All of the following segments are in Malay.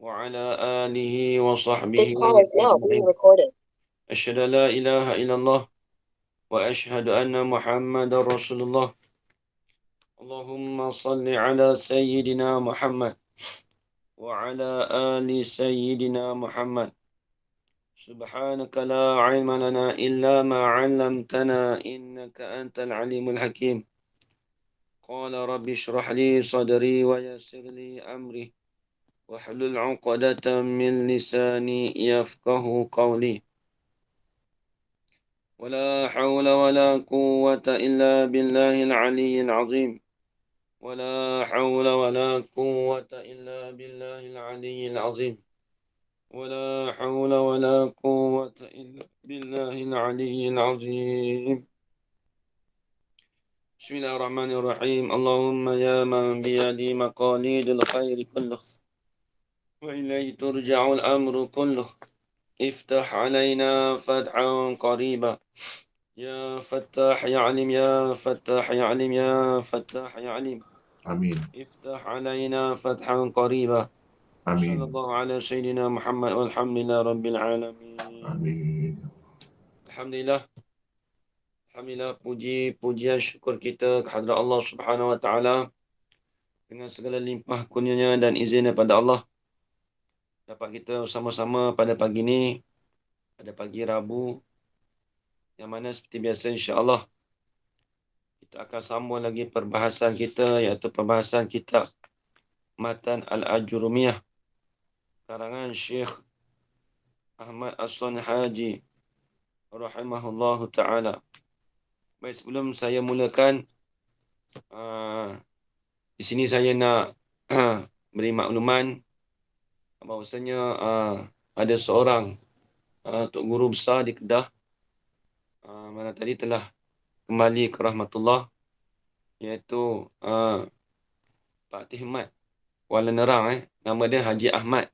وعلى آله وصحبه This call is now being أجمعين. recorded. أشهد أن لا إله إلا الله وأشهد أن محمد رسول الله. اللهم صل على سيدنا محمد وعلى آل سيدنا محمد. سبحانك لا علم لنا إلا ما علمتنا إنك أنت العليم الحكيم. قال رب اشرح لي صدري ويسر لي أمري واحلل عقدة من لساني يفقه قولي. ولا حول ولا قوة إلا بالله العلي العظيم. ولا حول ولا قوة إلا بالله العلي العظيم. ولا حول ولا قوة إلا بالله العلي العظيم. بسم الله الرحمن الرحيم. اللهم يا من بيدي مقاليد الخير كله وإليه ترجع الأمر كله، افتح علينا فتحا قريبا. يا فتاح يا عليم يا فتاح يا عليم يا فتاح يا عليم. Amin. افتح علينا فتحا قريبا. صلى Amin. الله على سيدنا محمد والحمد لله رب العالمين. Amin. Alhamdulillah. Alhamdulillah, pujian syukur kita kehadrat Allah Subhanahu wa taala dengan segala limpah kurnianya dan izin daripada Allah, dapat kita sama-sama pada pagi ini, pada pagi Rabu, yang mana seperti biasa insya-Allah kita akan sambung lagi perbahasan kita, iaitu perbahasan kitab Matan Al-Ajurumiyah karangan Syekh Ahmad As-Sun Haji rahimahullahu taala. Baik, sebelum saya mulakan, di sini saya nak beri makluman bahawasanya ada seorang Tok Guru besar di Kedah, mana tadi telah kembali ke rahmatullah, iaitu Pak Tihmat Kuala Nerang. Nama dia Haji Ahmad.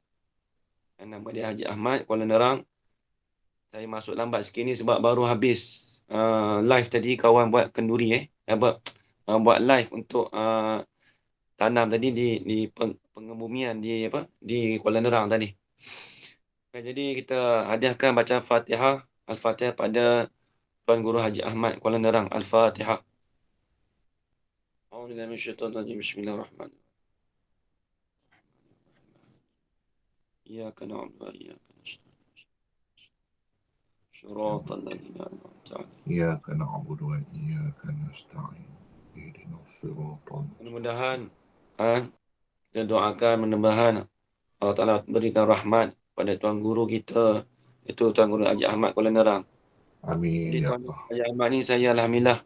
Nama dia Haji Ahmad Kuala Nerang. Saya masuk lambat sikit ni sebab baru habis live tadi. Kawan buat kenduri buat live untuk tanam tadi di pengebumian di Kuala Nerang tadi. Jadi kita hadiahkan baca Fatihah, Al-Fatihah pada Tuan Guru Haji Ahmad Kuala Nerang. Al-Fatihah. A'udzubillahi minasyaitonir rajim. Bismillahirrahmanirrahim. Iyyaka na'budu wa iyyaka nasta'in. Shiratal ladzina an'amta 'alaihim. إياك نعبد وإياك نستعين اهدنا الصراط Mudah-mudahan kita doakan, mudah-mudahan Allah Ta'ala berikan rahmat pada Tuan Guru kita, itu Tuan Guru Haji Ahmad Kuala Nerang. Amin Jadi ya Tuan Allah. Haji Ahmad ni saya alhamdulillah,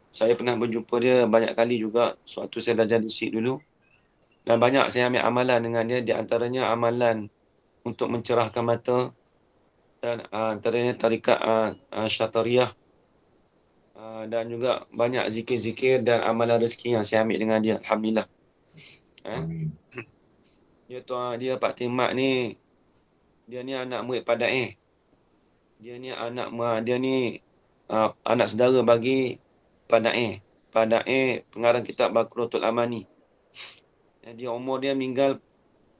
saya pernah berjumpa dia banyak kali juga sewaktu saya belajar di SIG dulu. Dan banyak saya ambil amalan dengan dia, di antaranya amalan untuk mencerahkan mata, dan antaranya tarikat Syatariyah, dan juga banyak zikir-zikir dan amalan rezeki yang saya ambil dengan dia, alhamdulillah. Amin. Dia Pak Timak ni, dia ni anak murid Padai. Dia ni anak saudara bagi Padai. Padai pengarang kitab Baqaratul Amani. Jadi umur dia meninggal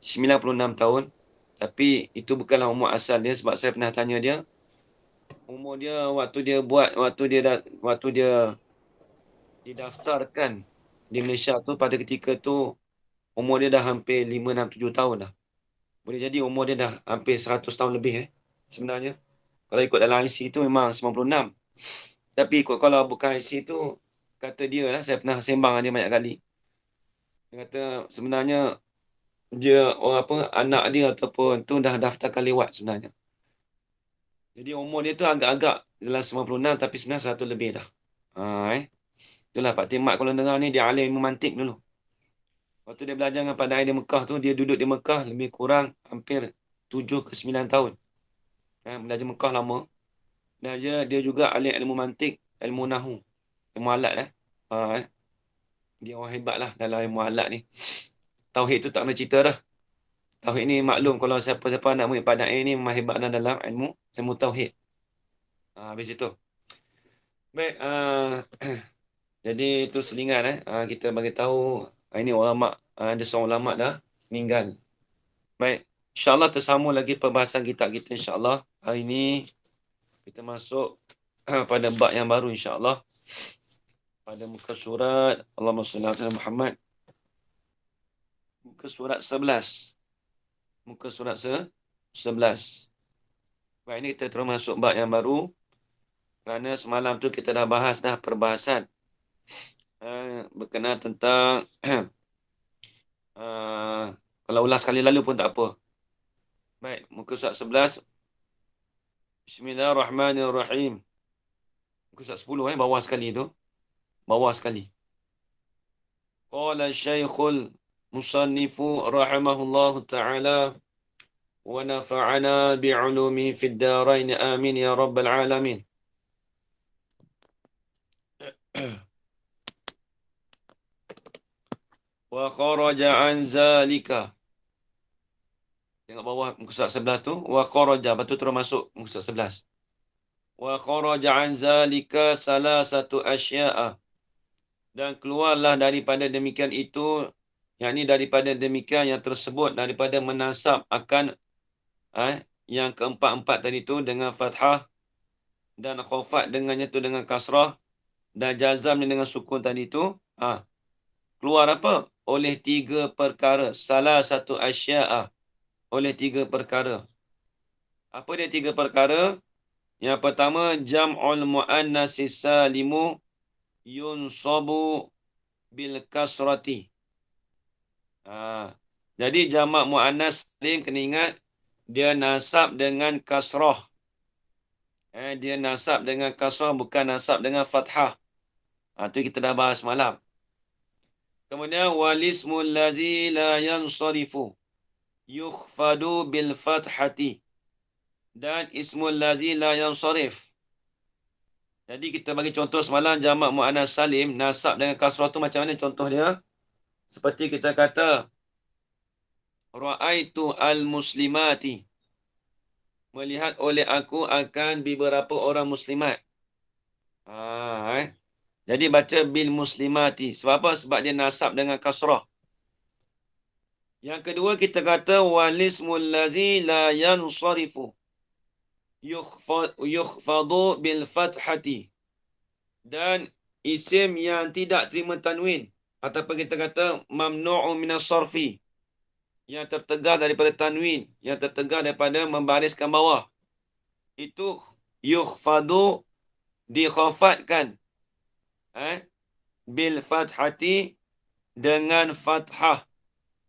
96 tahun. Tapi itu bukanlah umur asal dia, sebab saya pernah tanya dia. Umur dia waktu dia didaftarkan di Malaysia tu, pada ketika tu umur dia dah hampir 5, 6, 7 tahun dah. Boleh jadi umur dia dah hampir 100 tahun lebih sebenarnya. Kalau ikut dalam IC tu memang 96. Tapi kalau bukan IC tu, kata dia lah, saya pernah sembang dengan dia banyak kali. Dia kata sebenarnya dia anak dia ataupun tu dah daftarkan lewat sebenarnya. Jadi umur dia tu agak-agak dalam 96, tapi sebenarnya 100 lebih dah. Itulah Pak Timak Kuala Nerang ni, dia alim ilmu mantik dulu. Waktu dia belajar dengan Padai di Mekah tu, dia duduk di Mekah lebih kurang hampir 7 ke 9 tahun. Belajar Mekah lama. Dan dia juga alim ilmu mantik, ilmu nahu, ilmu alat Dia orang hebat lah dalam ilmu alat ni. Tauhid tu tak kena cerita dah. Tauhid ni maklum, kalau siapa-siapa nak murid Padai ni memang hebat dalam ilmu tauhid. Habis itu. Baik, jadi itu selingan kita bagi tahu ini ulama, ada seorang ulama dah meninggal. Baik. InsyaAllah tersambung lagi perbahasan kitab kita insyaAllah. Hari ini kita masuk pada bab yang baru insyaAllah. Pada muka surat Allahumma salli ala Muhammad. Muka surat 11. Muka surat 11. Baik, ini kita terus masuk bab yang baru. Kerana semalam tu kita dah bahas dah perbahasan berkenaan tentang kalau ulas sekali lalu pun tak apa. Baik, muka surat 11. Bismillahirrahmanirrahim. Muka surat 10 bawah sekali tu. Bawah sekali. Qala Syekhul Musannifu rahimahullahu ta'ala wa nafa'ana bi'ulumi fid darain amin ya rabbal alamin. Wa kharaja an zalika. Tengok bawah muka surat 11 tu. Wa kharaja. Lepas tu terus masuk muka surat 11. Wa kharaja an zalika salasatu asya'a. Dan keluarlah daripada demikian itu, yakni daripada demikian yang tersebut, daripada menasab akan yang keempat-empat tadi tu dengan fathah dan khafat dengannya tu dengan kasrah dan jazam dengan sukun tadi tu, keluar apa? Oleh tiga perkara. Salah satu asya'a. Oleh tiga perkara. Apa dia tiga perkara? Yang pertama, jam'ul mu'annasi salimu yunsabu bil kasrati. Jadi jamak mu'annas salim kena ingat dia nasab dengan kasrah. Dia nasab dengan kasrah, bukan nasab dengan fathah. Itu kita dah bahas malam. Kemudian walismul lazi la yansarifu yukhfadu bil fathati. Dan ismul lazi la yansarif. Jadi kita bagi contoh semalam jamak mu'annas salim nasab dengan kasrah tu macam mana contoh dia? Seperti kita kata ra'aitu al-muslimati. Melihat oleh aku akan beberapa orang muslimat. Jadi baca bil muslimati. Sebab apa? Sebab dia nasab dengan kasrah. Yang kedua kita kata walismul lazi la yansarifu yukhfadu bil fathati. Dan isim yang tidak terima tanwin ataupun kita kata mamnu'u minas sarfi, yang tertegar daripada tanwin, yang tertegar daripada membariskan bawah, itu yukhfadu, dikhafatkan bil fathati, dengan fathah.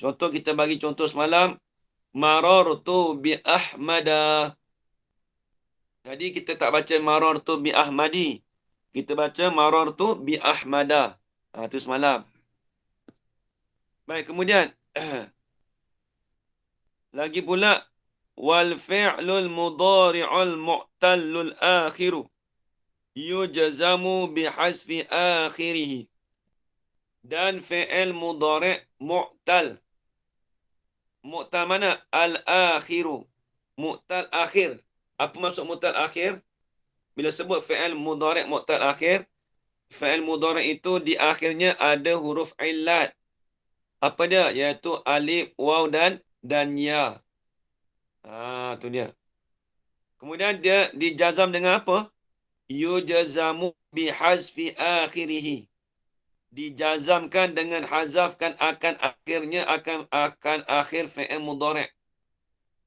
Contoh kita bagi contoh semalam, marartu bi ahmada. Jadi kita tak baca marartu bi ahmadi, kita baca marartu bi ahmada. Itu semalam. Baik, kemudian lagi pula wal fi'lul mudhari'ul mu'tallul akhiru yujzamu bihasfi akhirih. Dan fi'il mudhari' mu'tal. Mu'tal mana? Al-akhiru. Mu'tal akhir. Apa maksud mu'tal akhir? Bila sebut fi'il mudhari' mu'tal akhir, fi'il mudhari' itu di akhirnya ada huruf illat. Apa dia? Iaitu alif, waw dan ya. Itu dia. Kemudian dia dijazam dengan apa? Yujazamu bihazfi akhirih. Dijazamkan dengan hazafkan akan akhirnya, akan akhir fi'il mudhari'.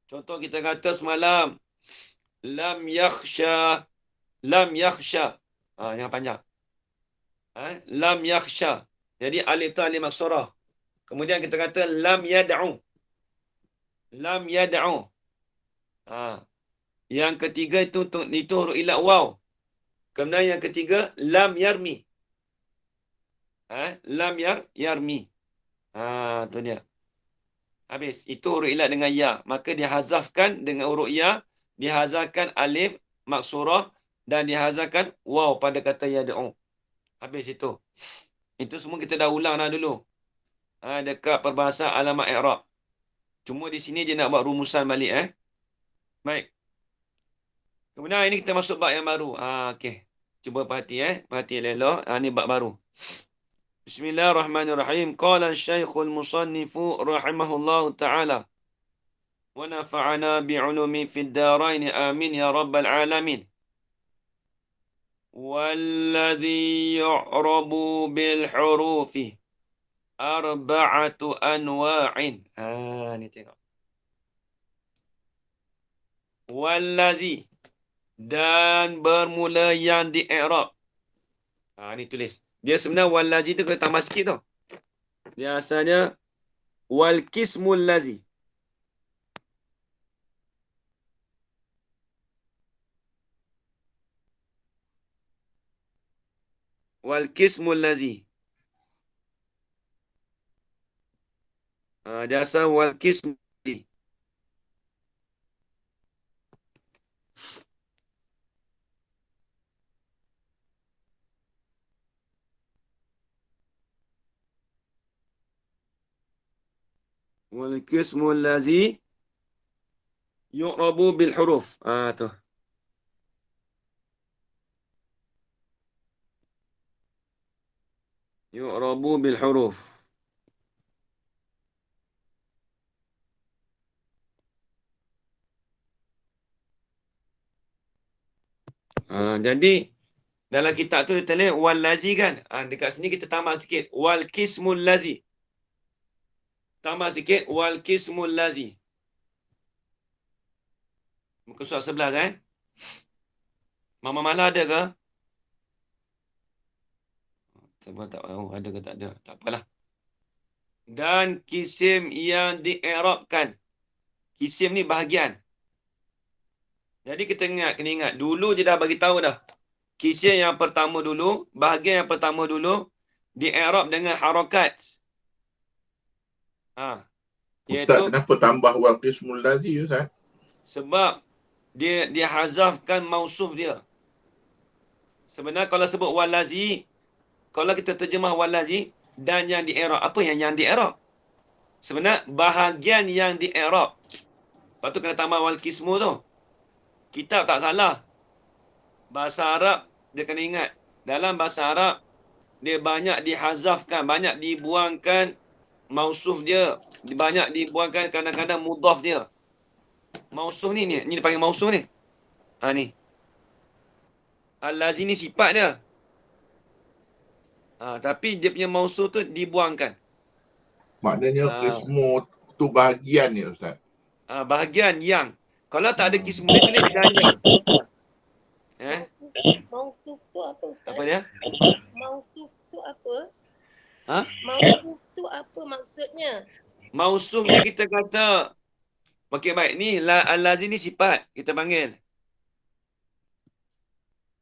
Contoh kita kata semalam lam yakhsha. Lam yakhsha. Yang panjang. Lam yakhsha. Jadi alif tu alif maksurah. Kemudian kita kata lam yad'u. Lam yad'u. Yang ketiga itu huruf ilat waw. Kemudian yang ketiga lam yarmi. Lam yarmi. Tu dia. Habis. Itu huruf ilat dengan ya. Maka dihazafkan dengan huruf ya, dihazafkan alif maksurah dan dihazafkan waw pada kata yad'u. Habis itu. Itu semua kita dah ulang dah dulu. Dekat perbahasan alamat i'rab. Cuma di sini dia nak buat rumusan balik. Baik. Kemudian ini kita masuk bab yang baru. Okey. Cuba perhati Perhati elok. Ini bab baru. Bismillahirrahmanirrahim. Qala Syekhul Musannifu rahimahullahu ta'ala Wa nafa'ana bi'ulumi fid darain. Amin ya rabbal alamin. Walladhi yu'rabu bil hurufi arba'atu anwa'in. Ni tengok. Wallazi, dan bermula yang di i'rab. Ni tulis. Dia sebenarnya wallazi tu kena tambah sikit tau. Dia asalnya wal kismul lazi. Wal kismul lazi. Dia asal wal kismul lazi. Wal kismul lazi yu'rabu bil huruf. Tu. Yu'rabu bil huruf. Jadi dalam kitab tu kita lihat wal lazi kan. Dekat sini kita tambah sikit wal kismul lazi. Tambah sikit wal kismul lazi. Muka surat 11 Mama Mala ada ke? Tak tahu ada ke tak ada. Tak apalah. Dan kisim yang di-i'rabkan. Kisim ni bahagian. Jadi kita kena ingat. Dulu dia dah bagi tahu dah. Kisim yang pertama dulu, bahagian yang pertama dulu, di-i'rab dengan harakat. Ustaz, Iaitu kenapa tambah wal qismul lazi, Ustaz? sebab dia hazafkan mausuf dia. Sebenarnya kalau sebut walazi, kalau kita terjemah walazi dan yang di-i'rab, apa yang di-i'rab? Sebenarnya bahagian yang di-i'rab. Lepas tu kena tambah wal kismu tu. Kitab tak salah. Bahasa Arab dia kena ingat. Dalam bahasa Arab dia banyak dihazafkan, banyak dibuangkan mausuf dia, banyak dibuangkan kadang-kadang mudhaf dia. Mausuf ni dipanggil mausuf ni. Ni. Al-lazi ni sifat dia. Tapi dia punya mausuf tu dibuangkan. Maknanya qismu tu bahagian ni, Ustaz. Bahagian yang. Kalau tak ada kismu, dia tulis dan yang. Mausuf tu apa, Ustaz? Apa dia? Mausuf tu apa? Ha? Mausuf tu apa maksudnya? Mausuf ni kita kata, okey baik, ni al-lazi ni sifat, kita panggil.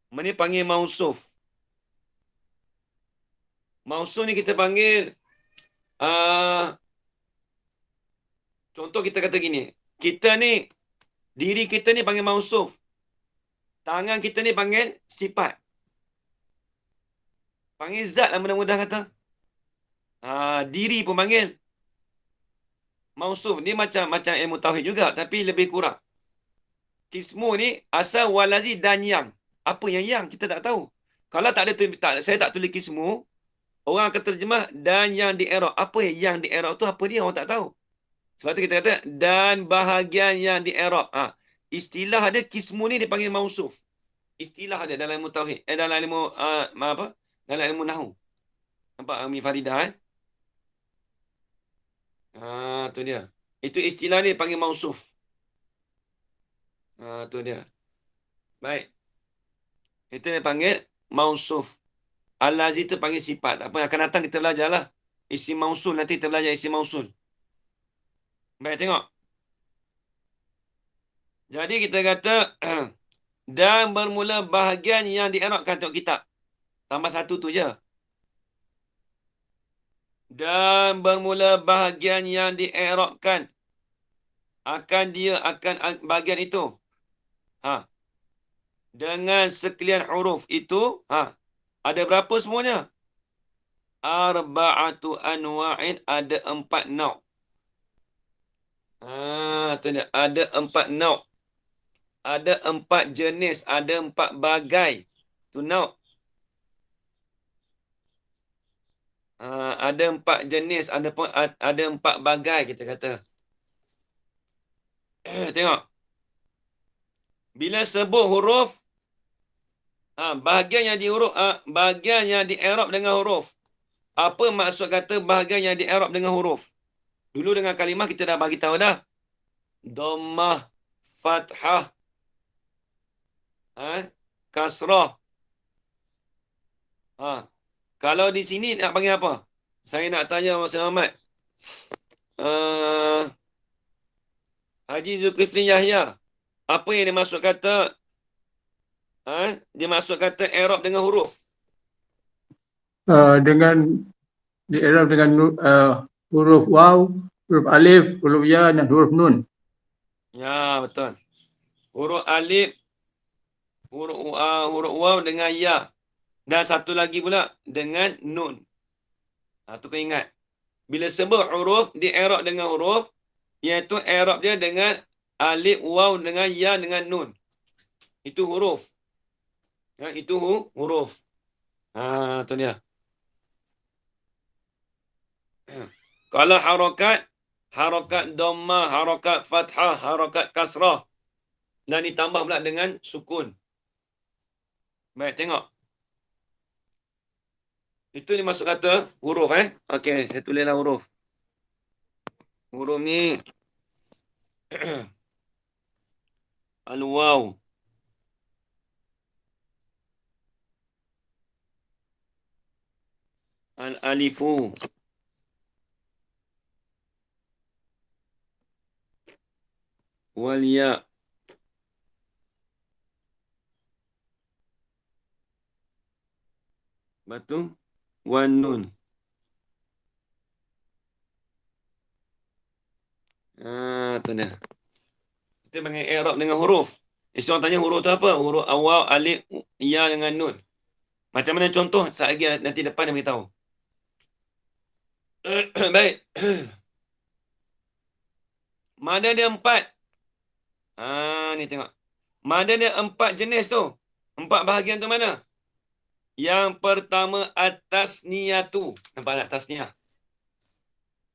Ni panggil mausuf. Mausuf ni kita panggil, contoh kita kata gini, kita ni, diri kita ni panggil mausuf. Tangan kita ni panggil sifat. Panggil zat lah mudah-mudah kata. Diri pun panggil mausuf. Ni macam ilmu tauhid juga, tapi lebih kurang. Kismu ni asal walazi dan yang. Apa yang kita tak tahu. Kalau tak ada saya tak tulis kismu, orang akan terjemah dan yang di i'rab. Apa yang di i'rab tu apa dia orang tak tahu. Sebab tu kita kata dan bahagian yang di i'rab. Istilah dia kismu ni dipanggil mausuf. Istilah dia dalam ilmu tauhid, dalam ilmu dalam ilmu nahwu. Nampak Ami Faridah tu dia. Itu istilah ni panggil mausuf. Tu dia. Baik. Itu dia panggil mausuf. Al-lazi tu panggil sifat. Apa yang akan datang kita belajarlah. Isim mausul nanti kita belajar isim mausul. Baik, tengok. Jadi kita kata dan bermula bahagian yang di-i'rabkan tengok kitab. Tambah satu tu je. Dan bermula bahagian yang di-i'rabkan akan bahagian itu. Dengan sekalian huruf itu, ada berapa semuanya? Arba'atu anwa'in, ada 4 nau'. Tu dia, ada 4 nau'. Ada 4 jenis, ada 4 bagai. Tu nau'. Ada 4 jenis, ada 4 bagai kita kata. Tengok. Bila sebut huruf, bahagian yang bahagian yang di-i'rab dengan huruf. Apa maksud kata bahagian yang di-i'rab dengan huruf? Dulu dengan kalimah kita dah bagi tahu dah. Dhammah, fathah, kasrah. Kalau di sini nak panggil apa? Saya nak tanya Mas Muhammad. Haji Zulkifli Yahya. Apa yang dimaksud kata i'rab dengan huruf? Dengan di-i'rab dengan huruf waw, huruf alif, huruf ya dan huruf nun. Ya, betul. Huruf alif, huruf waw dengan ya. Dan satu lagi pula dengan nun. Tu kau ingat. Bila sebut huruf, di-i'rab dengan huruf, iaitu i'rab dia dengan alif, waw dengan ya dengan nun. Itu huruf. Itu huruf. Tu dia. Kalau harakat dhammah, harakat fathah, harakat kasrah. Dan ditambah pula dengan sukun. Baik, tengok. Itu dimaksud kata huruf. Okey, saya tulislah huruf. Huruf ni al-waw. Al-alifu. Wal-ya. Batu. Wan-nun. Tu dia. Kita panggil i'rab dengan huruf. Orang tanya huruf tu apa? Huruf awal, alif, ya dengan nun. Macam mana contoh? Saat lagi nanti depan dia beritahu. Baik. Mada dia 4. Ni tengok. Mada dia 4 jenis tu. 4 bahagian tu mana? Yang pertama at-tasniyatu. Nampak tak tasniyah?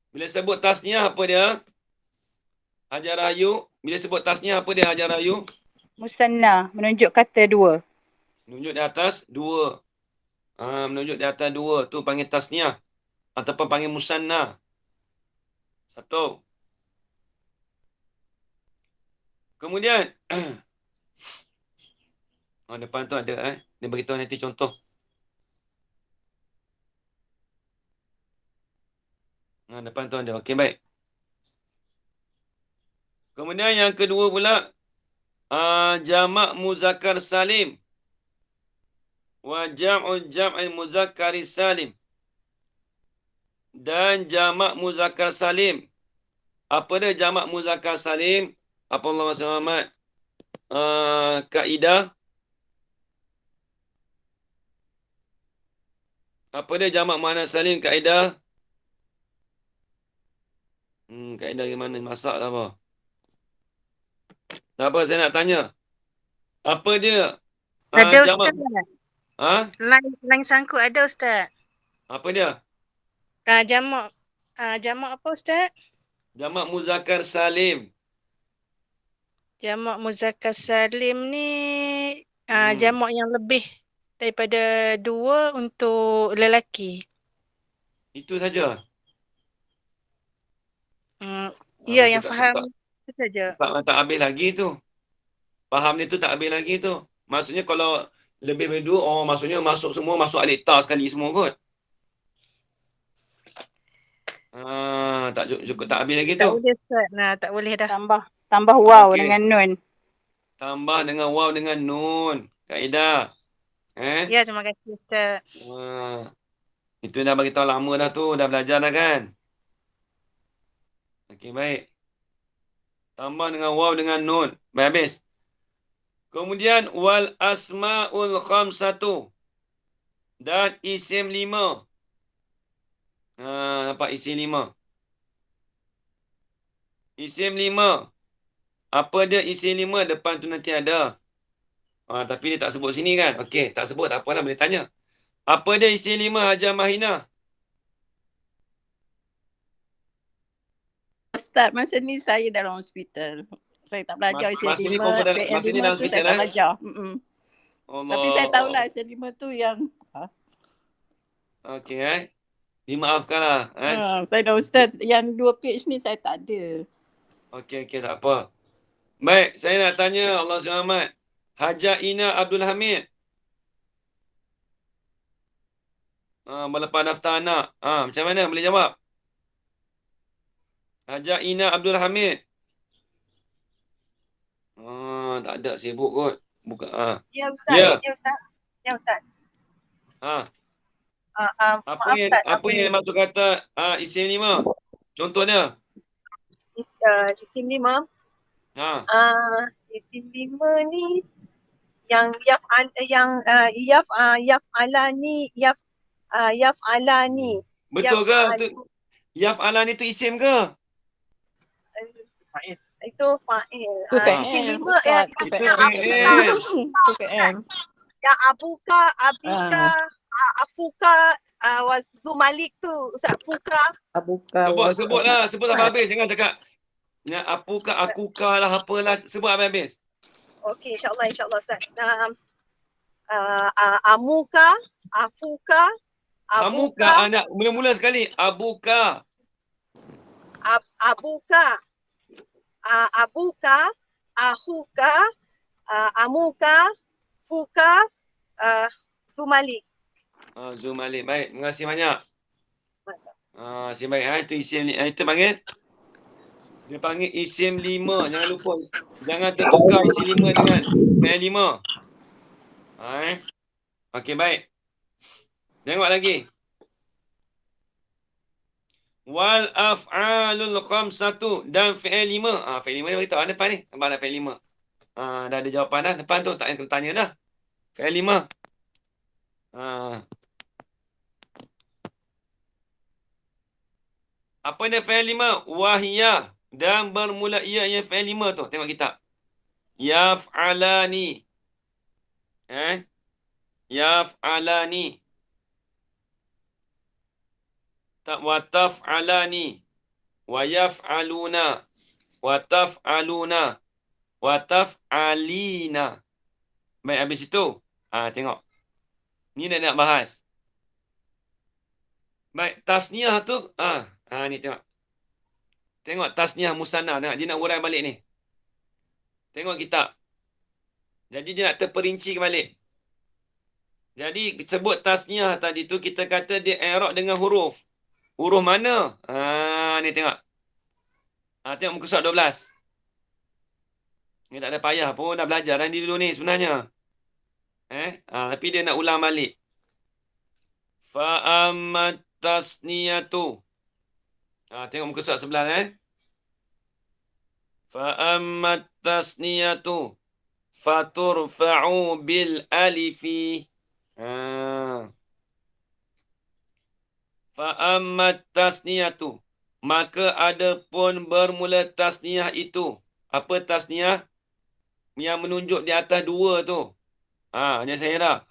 Bila sebut tasniyah apa dia? Hajar Rahayu. Bila sebut tasniyah apa dia Hajar Rahayu? Musanna, menunjuk kata dua. Menunjuk di atas 2. Menunjuk di atas 2 tu panggil tasniyah ataupun panggil musanna. 1. Kemudian depan tu ada dia beritahu nanti contoh. Depan tu ada. Okey, baik. Kemudian yang kedua pula jamak muzakkar salim wa jam'i muzakkar salim. Dan jamak muzakkar salim. Apa dia jamak muzakkar salim? Apa Allah Muhammad? Kaedah. Apa dia jamak muannas salim kaedah? Kaedah gimana? Masak tak apa? Tak apa, saya nak tanya. Apa dia? Ada jamak. Ustaz. Line sangkut ada Ustaz. Apa dia? Jamak apa Ustaz? Jamak muzakkar salim. Jamak muzakkar salim ni jamak yang lebih daripada 2 untuk lelaki. Itu saja. Ya, yang faham itu saja. Tak habis lagi tu. Faham dia tu tak habis lagi tu. Maksudnya kalau lebih dari 2, maksudnya masuk semua, masuk alif ta sekali semua kot. Tak cukup, tak habis lagi tu. Tak boleh Ustaz. Tak boleh dah. Tambah waw Okey. dengan nun. Tambah dengan waw dengan nun. Kaedah. Ya, terima kasih Ustaz. Itu dah bagi tahu lama dah tu. Dah belajar dah kan? Okey, baik. Tambah dengan waw dengan nun. Baik, habis. Kemudian wal asmaul khamsatu. Dan isim 5. Nampak isim 5. Isim 5. Apa dia isim 5? Depan tu nanti ada. Tapi dia tak sebut sini kan? Okey, tak sebut tak apalah, boleh tanya. Apa dia isim 5 Hajar Mahina? Ustaz, masa ni saya dalam hospital. Saya tak belajar isim Masa ni 5, confident, PL masa ni 5 dalam tu saya hospital tak belajar. Allah. Tapi saya tahulah isim 5 tu yang Okey Dimaafkanlah saya dah ustaz yang 2 page ni saya tak ada. Okey tak apa. Baik, saya nak tanya Allah selamat. Haja Ina Abdul Hamid. Melepas daftar anak. Macam mana boleh jawab? Haja Ina Abdul Hamid. Tak ada, sibuk kot. Buka. Ya Ustaz. Ya. Ya Ustaz. Ya Ustaz. Apa Maaf yang Ustaz. apa yang maksud kata isim 5? Contohnya. Isim 5. Ha. Isim 5 ni yang yaf'alani. Betul ke? Yaf'alan itu isim ke? Itu fa'il. Tu Isim fa'il. 5 Itu fa'il. Tu fa'il. ya abuka, abika, afuka, wazumalik tu Ustaz. Fuka. Sebutlah, sebut sampai habis. Jangan cakap ya apuka, akuka lah, apalah. Sebut habis-habis. Okey, insyaAllah Ustaz. Amuka, afuka, Hamuka anak. Mula-mula sekali. Abuka. abuka, abuka, ahuka, amuka, fuka, zumalik. Zumalik. Baik. Terima kasih banyak. Isim baik. Itu isim itu panggil. Dia panggil isim 5. Jangan lupa. Jangan tertukar isim 5 dengan fi'il 5. Okey, baik. Tengok lagi. Wal af'alul khamsatu dan fi'il 5. Fi'il 5 ni beritahu depan ni. Nampak dah fi'il 5. Dah ada jawapan dah. Depan tu tak payah tanya dah. Fi'il 5. Apa dia fi'il 5? Wahiyah. Dan bermula ia yang fi'il 5 tu. Tengok kitab. Yaf'alani. Yaf'alani. Wa taf'alani. Wa yaf'aluna. Wa taf'aluna. Wa taf'alina. Baik, habis itu. Tengok. Ni nak bahas. Baik, tasniah tu. Ni tengok. Tengok tasniah musanna. Tengok, dia nak urai balik ni. Tengok kitab. Jadi dia nak terperinci balik. Jadi sebut tasniah tadi tu kita kata dia i'rab dengan huruf. Huruf mana? Ni tengok. Tengok muka surat 12. Ni tak ada payah pun, dah belajar dah dulu ni sebenarnya. Tapi dia nak ulang balik. Fa ammat tasniyatu. Tengok muka surat 11 Fa ammat tasniyatu faturfa'u bil alifi. Fa ammat tasniyatu, maka adapun bermula tasniah itu. Apa tasniah? Yang menunjuk di atas 2 tu. Hanya saya dah.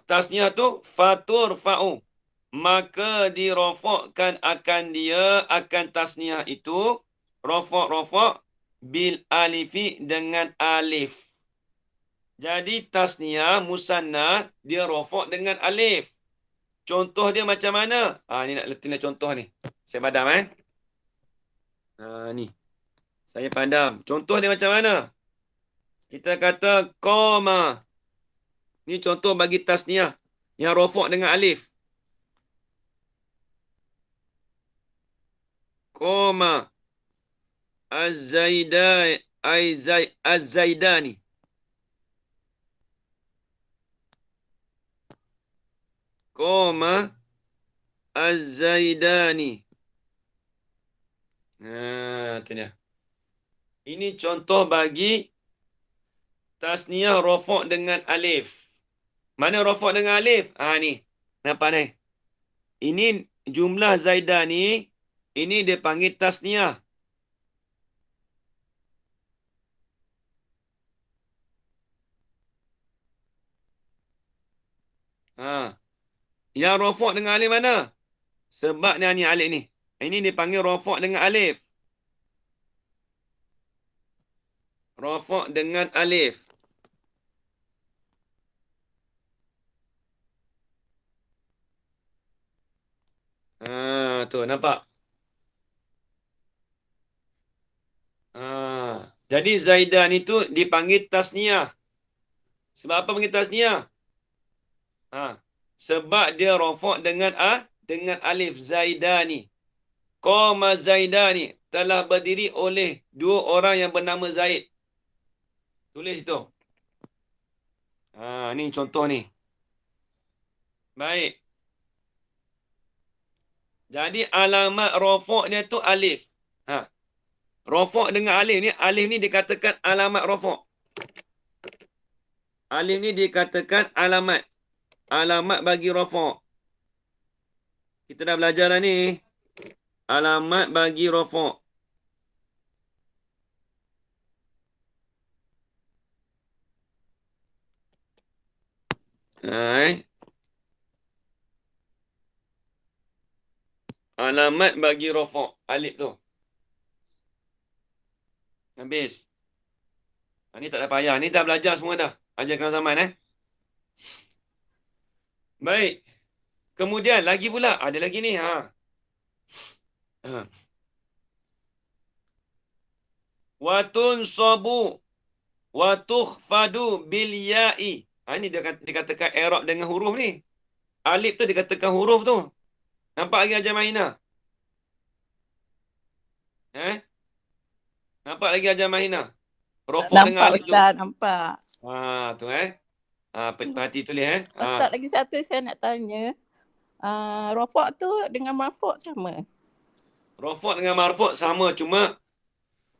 Tasniah tu faturfa'u, maka dirofokkan akan dia, akan tasniah itu, rofok bil alifi dengan alif. Jadi tasniah musanna dia rofok dengan alif. Contoh dia macam mana? Ni nak letak contoh ni. Saya padam ni. Saya padam. Contoh dia macam mana? Kita kata qama. Ni contoh bagi tasniah yang rofok dengan alif. Qama az-zaidani. Qama az-zaidani. Itu dia. Ini contoh bagi tasniah rofok dengan alif. Mana rofok dengan alif? Ni. Nampak ni? Ini jumlah zaidani. Ini dia panggil tasniah. Yang rofok dengan alif mana? Sebab ni alif ni. Ini dipanggil rofok dengan alif. Rafa' dengan alif. Tu nampak? Jadi Zaidan itu dipanggil tasniah. Sebab apa panggil tasniah? Sebab dia rafa' dengan alif. Zaidani. Qama Zaidani. Telah berdiri oleh dua orang yang bernama Zaid. Tulis itu. Ni contoh ni. Baik. Jadi alamat rafa' dia tu alif. Rafa' dengan alif ni dikatakan alamat rafa'. Alif ni dikatakan alamat. Alamat bagi rafa'. Kita dah belajar dah ni. Alamat bagi rafa'. Alamat bagi rafa'. Alif tu. Habis. Ni tak ada payah. Ni dah belajar semua dah. Ajar kenal zaman Baik. Kemudian lagi pula. Ada lagi ni. Watun sabu. Watukhfadu bil ya'i. Ni dia dikatakan i'rab dengan huruf ni. Alif tu dikatakan huruf tu. Nampak lagi Ajar Mahina? Nampak lagi Ajar Mahina? Rafa' dengan Nampak alif tu. Ustaz, nampak. Tu perhati tulis Ustaz, lagi satu saya nak tanya. Rafa' tu dengan marfu' sama? Rafa' dengan marfu' sama, cuma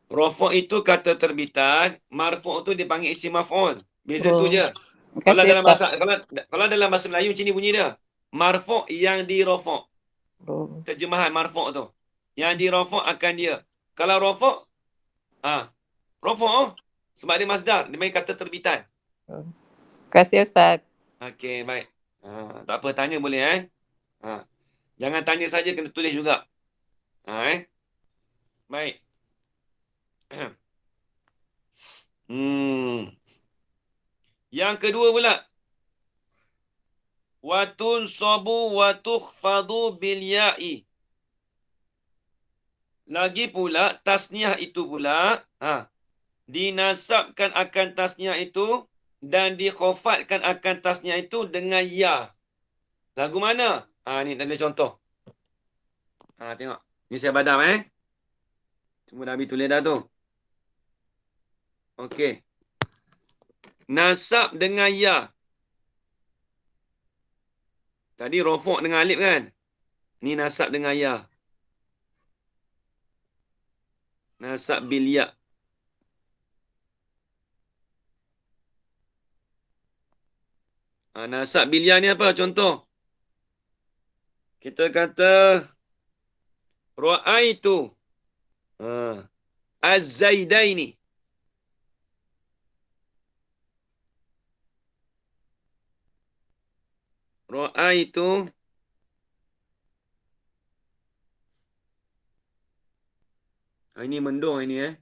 rafa' itu kata terbitan, marfu' tu dipanggil isim maf'ul. Beza tu je. Terima Kalau kasih, dalam Ustaz. bahasa kalau dalam bahasa Melayu macam ni bunyi dia. Marfu' yang dirafa'. Terjemahan marfu' tu. Yang dirafa' akan dia. Kalau rafa', rafa' sebab dia masdar, dia main kata terbitan. Terima kasih, Ustaz. Okey, baik. Tak apa, tanya boleh Jangan tanya saja, kena tulis juga. Baik. Yang kedua pula. Watun sabu watukhfadu bil ya'i. Lagi pula, tasniah itu pula, dinasabkan akan tasniah itu dan dikhafatkan akan tasniah itu dengan ya. Lagu mana? Ni ada contoh. Tengok. Ni saya badam Semua dah habis tulis dah tu. Okey. Nasab dengan ya. Tadi rafa' dengan alif kan? Ni nasab dengan ya. Nasab bil ya. Nasab bil ya ni apa? Contoh. Kita kata ra'aitu az-zaidaini. Ra'aitu ini mendung ini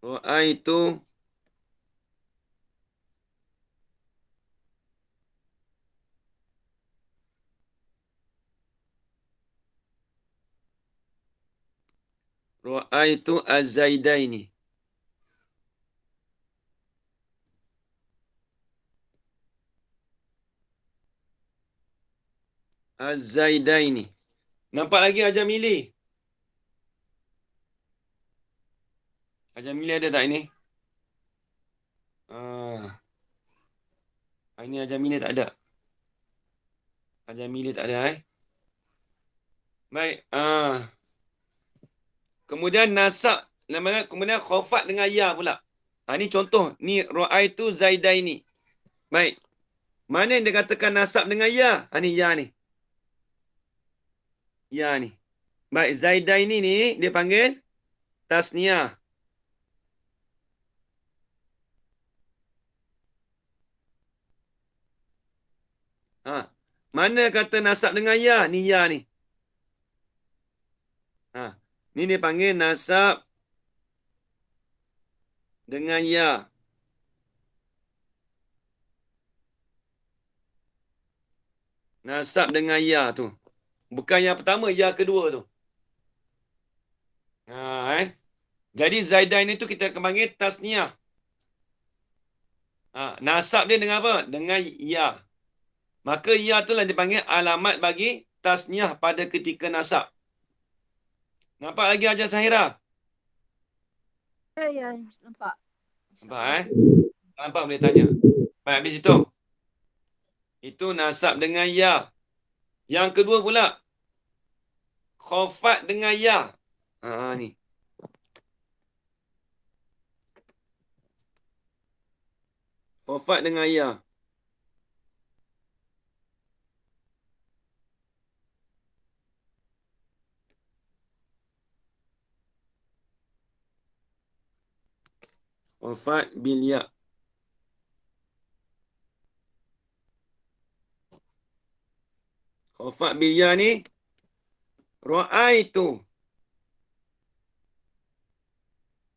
Ra'aitu Ra'aitu az-zaidaini. Az-zaidaini. Nampak lagi Ajar Mili? Ajar Mili ada tak ini? Ini Ajar Mili tak ada. Ajar Mili tak ada Baik. Kemudian nasab, kemudian khafat dengan ya pula. Ni contoh. Ni ra'aitu zaidaini. Baik. Mana yang dikatakan nasab dengan ya? Ni ya ni. Ya ni. Baik, zaidaini ni dia panggil tasniah. Mana kata nasab dengan ya? Ni ya ni. Ni dia panggil nasab dengan ya. Nasab dengan ya tu. Bukan yang pertama, ya kedua tu. Jadi Zaidain itu kita akan panggil tasniah. Nasab dia dengan apa? Dengan ya. Maka ya itulah dipanggil alamat bagi tasniah pada ketika nasab. Nampak lagi Hajar Sahira? Ya, nampak. Nampak Nampak boleh tanya. Baik, habis itu. Itu nasab dengan ya. Yang kedua pula. Khofat dengan ya. Ni. Khofat dengan ya. Khofat bil ya. Khofat bil ya ni. Ra'aitu.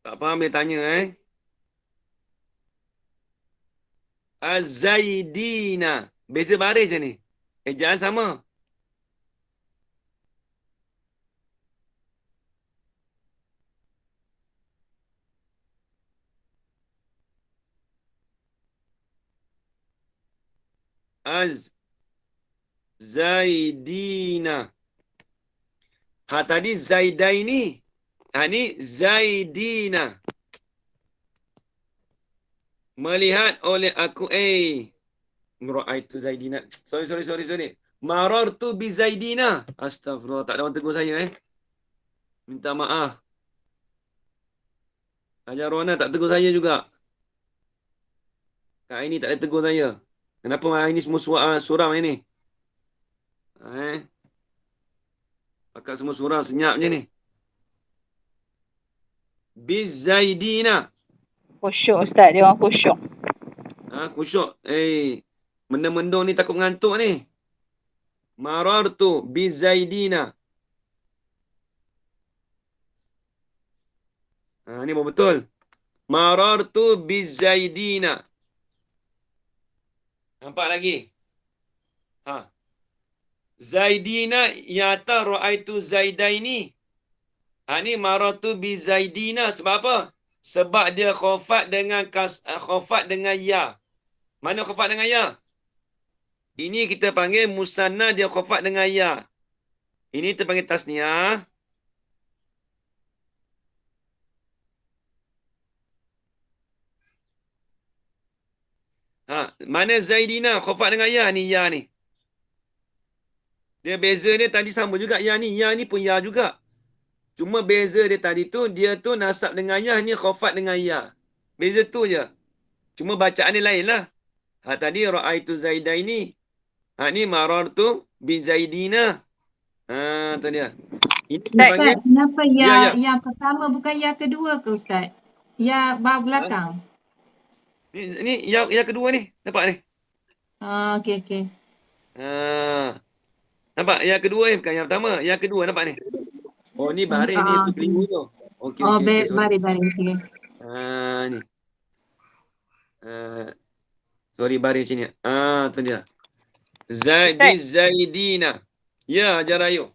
Tak faham dia tanya Az-Zaidina. Beza baris je ni. Ejaan sama. Az-Zaidina. Tadi Zaidaini. Ni Zaidina. Melihat oleh aku. Ra'aitu Zaidina. Sorry. Marartu bi Zaidina. Astagfirullah. Tak ada orang tegur saya Minta maaf. Hajar Rona tak tegur saya juga. Kak ini tak ada tegur saya. Kenapa hari ini semua suram hari ni? Pakat semua suram senyap je ni. Bi Zaidina. Khusyuk Ustaz, dia orang khusyuk. Khusyuk. Mendung-mendung ni takut ngantuk ni. Marartu bi Zaidina. Ni baru betul. Marartu bi Zaidina. Nampak lagi? Zaidina yata ra'aitu Zaidaini. Ni marartu bi Zaidina. Sebab apa? Sebab dia khofat dengan ya. Mana khofat dengan ya? Ini kita panggil musanna, dia khofat dengan ya. Ini kita panggil tasniah. Mana Zaidina khofat dengan ya ni, ya ni. Dia beza dia tadi sama juga ya ni. Ya ni pun ya juga. Cuma beza dia tadi tu, dia tu nasab dengan ya, ni khofat dengan ya. Beza tu je. Cuma bacaan dia lain lah. Tadi ra'aitu Zaidaini. Ni marartu bi Zaidina. Tu dia. Ini Ustaz, kenapa Ya. yang pertama bukan yang kedua ke Ustaz? Ya bawah belakang. Ni yang kedua ni. Nampak ni? Okey. Nampak? Yang kedua ni bukan yang pertama. Yang kedua nampak ni? Ni baris ni tu keliru tu. Okey. Baris. Okey. Ni. Sorry baris macam ni. Tu dia. Zaidina. Ya, Hajar Ayu.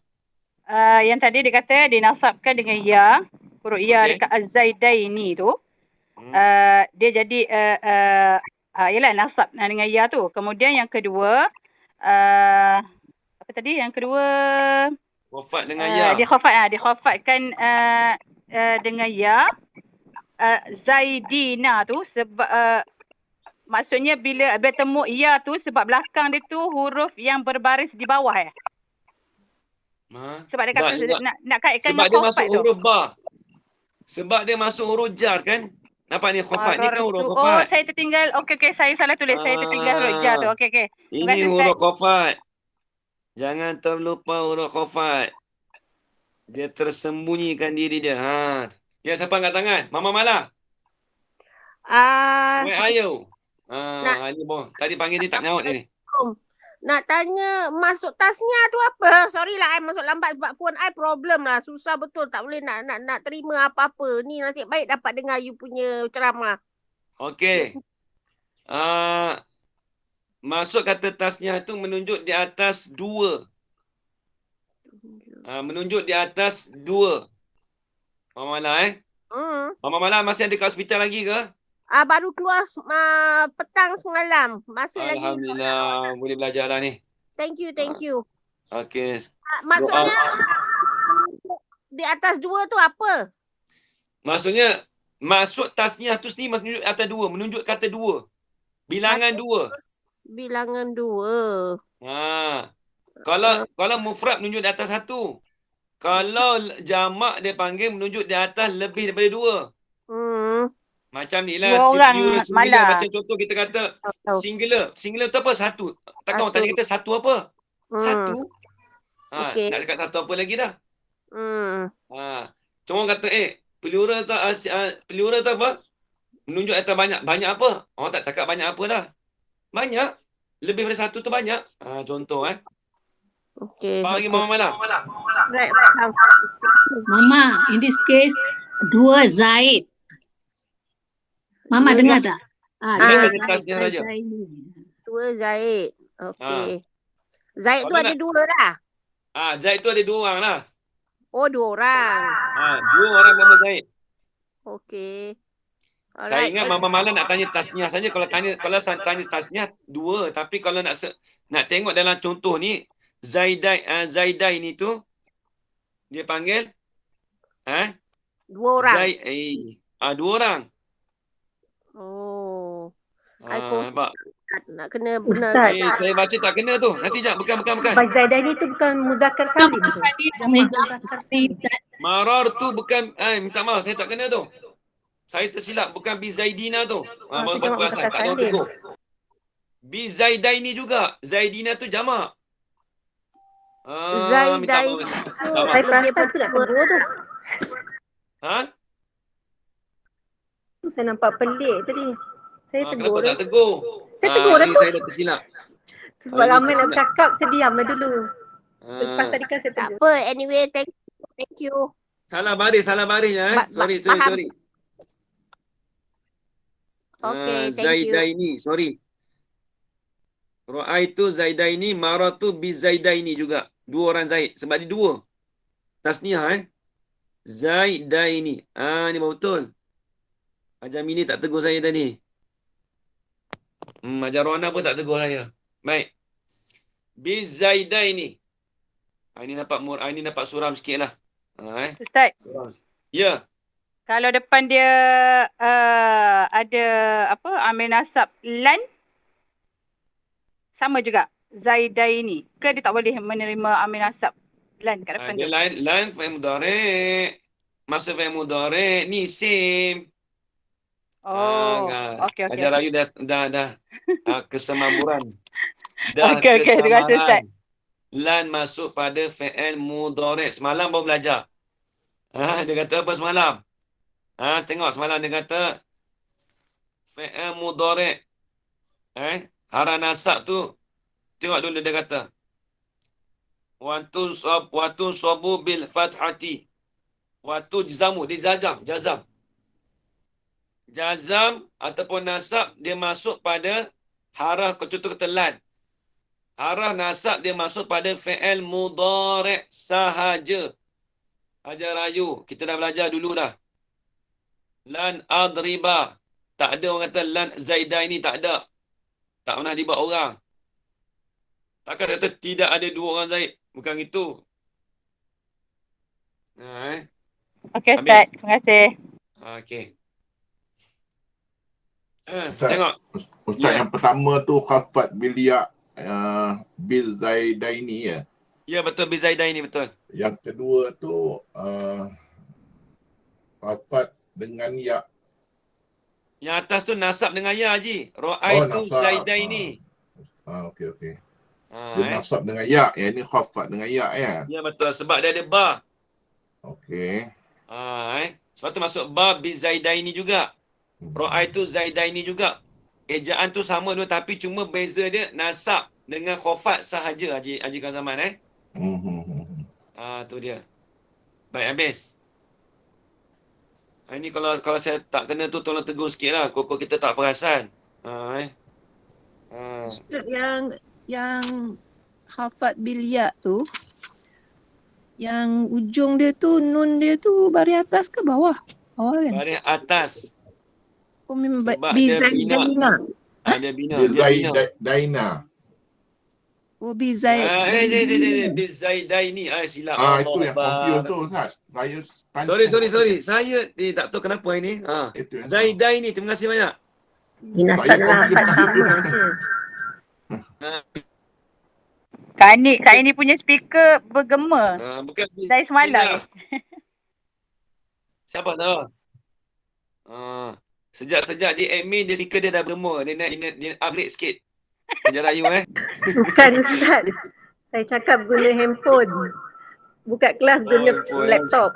Yang tadi dia kata dinasabkan dengan ya, huruf ya dekat Az-Zaidaini tu. Dia jadi yalah nasab dengan ya tu. Kemudian yang kedua apa tadi? Yang kedua Khofat dengan ya. Dia khofatkan dengan ya. Zaidina tu sebab maksudnya bila bertemu ya tu sebab belakang dia tu huruf yang berbaris di bawah Sebab dia kata nak kaitkan sebab dengan dia khofat masuk tu. huruf ba. Sebab dia masuk huruf jar kan? Nampak ni khofat ni kan huruf khofat. Saya tertinggal. Okey, saya salah tulis. Saya tertinggal huruf jar tu. Okey. Ini huruf khofat. Jangan terlupa huruf khofat. Dia tersembunyikan diri dia. Ya, siapa angkat tangan? Mama Mala. Ayo. Ni boh. Tadi panggil dia tak nyaut dia ni. Nak tanya masuk tasnya tu apa? Sorry lah, I masuk lambat sebab phone I problem lah. Susah betul, tak boleh nak terima apa-apa. Ni nasib baik dapat dengar you punya ceramah. Okey. Masuk kata tasniah tu menunjuk di atas 2. Menunjuk di atas 2. Mama Mala Mama Mala masih ada kat hospital lagi ke? Baru keluar petang semalam. Masih lagi. Alhamdulillah, boleh belajar lah ni. Thank you. Okey. Maksudnya di atas 2 tu apa? Maksudnya masuk tasniah tu sendiri menunjuk atas 2, menunjuk kata 2. Bilangan 2. Bilangan 2. Kalau mufrad menunjuk di atas 1. Kalau jamak dia panggil menunjuk di atas lebih daripada 2. Macam ni lah. 2 orang Singular. Mala. Macam contoh kita kata singular. Singular tu apa? 1. Takkan orang tanya kita 1 apa? 1. Okey. Nak cakap 1 apa lagi dah? Cuma orang kata pelura tu apa? Menunjuk atas banyak. Banyak apa? Orang tak cakap banyak apa dah. Banyak. Lebih daripada 1 tu banyak. Contoh Okey. Faham lagi Mama Mala? Right. Mama, in this case, 2 Zaid. Mama dengar tak? Dengar kata tasniah saja. 2 Zaid. Okey. Zaid tu Kalau ada nak- 2 lah. Zaid tu ada 2 orang lah. Oh, 2 orang. 2 orang nama Zaid. Okey. Saya ingat Mama Mala nak tanya tasniah saja. Kalau tanya tasniah 2, tapi kalau nak tengok dalam contoh ni Zaidai ni tu dia panggil 2 orang. Zaid 2 orang. Oh. Nampak? Nak kena benar. Ustaz. Saya baca tak kena tu. Nanti jap bukan. Abang Zaidani tu bukan Muzakkar Salim tu. Muzakkar Salim. Marar tu bukan minta maaf saya tak kena tu. Saya tersilap bukan bi Zaidina tu. Baru tu jamak perasan Muzakkar tak tahu Salim. tegur. Bi Zaidaini juga. Zaidina tu jamak. Minta Zaidaini maaf. tu Saya perasan tu nak tegur tu. Tu saya nampak pelik tadi. Saya tegur Kenapa tu. tak tegur? Saya tegur dah Ni tu. saya dah tersilap. Sebab ramai nak bercakap, saya diam lah dulu. Lepas tadi kan saya tak tegur. apa. Anyway, thank you. Salah baris ya. Sorry. Faham. Okay, thank you. Zaidaini, sorry. Ra'aitu Zaidaini, maratu bi Zaidaini juga. 2 orang Zaid. Sebab dia 2. Tasniah Zaidaini. Ni betul. Ajar Mini tak tegur saya tadi. Ajar Rona pun tak tegur saya. Baik. Bi Zaidaini. Ini nampak suram sikit lah. Ustaz, Ya. kalau depan dia ada amil nasab lan, sama juga Zaidaini. Ke dia tak boleh menerima amil nasab lan kat depan Dia dia? lain fi'il mudhari'. Masa fi'il mudhari' ni isim. Okey. Ajar Ayu dah kesemampuran. Okey, terima kasih Ustaz. Lan masuk pada fi'il mudhari'. Semalam baru belajar. Dia kata apa semalam? Tengok semalam dia kata fi'il mudhari'. Hara nasab tu tengok dulu dia kata watun sabu bil fathati. Watu jazamu dia jazam ataupun nasab dia masuk pada harah contoh kata lan. Harah nasab dia masuk pada fi'il mudhari' sahaja. Ajar Ayu, kita dah belajar dulu dah. Lan adriba. Tak ada orang kata lan Zaidaini, tak ada. Tak pernah dibuat orang. Takkan kata tidak ada 2 orang Zaid. Bukan itu. Okey Ustaz, terima kasih. Okey. Ustaz. Tengok. Ustaz yang pertama tu khafat bilia bil Zaidaini ya. Ya betul bi Zaidaini betul. Yang kedua tu khafat dengan ya. Yang atas tu nasab dengan ya Haji. Ra'aitu nasab. Zaidaini. Okey. Dia nasab dengan ya. Yang ni khafat dengan ya ya. Ya betul sebab dia ada ba. Okey. Sebab tu masuk ba bi Zaidaini juga. Ra'aitu Zaidaini juga. Ejaan tu sama dua tapi cuma beza dia nasab dengan khofat sahaja Haji Khan Zaman tu dia. Baik, habis. Ini kalau saya tak kena tu tolong tegur sikitlah. Kok kita tak perasan. Ustaz, yang khafat bil ya tu, yang ujung dia tu, nun dia tu baris atas ke bawah? Bawah kan? Baris atas. Oh, memang Sebab bi dia bina. zaidina. Dia bina. Dia bina. Daina. Oh, bi zaid. Bizaidaini. Silap. Itu yang confuse tu Ustaz. Saya tanya. Sorry. Saya tak tahu kenapa ini. Itu yang Zaidaini. Terima kasih banyak. Saya confuse tu. Kak Ini punya speaker bergema Bukan dari semalam. Siapa tahu? Sejak dia admin, dia speaker dia dah bergema. Dia nak upgrade sikit. Kerja rayu Bukan Ustaz. Saya cakap guna handphone. Buka kelas guna laptop.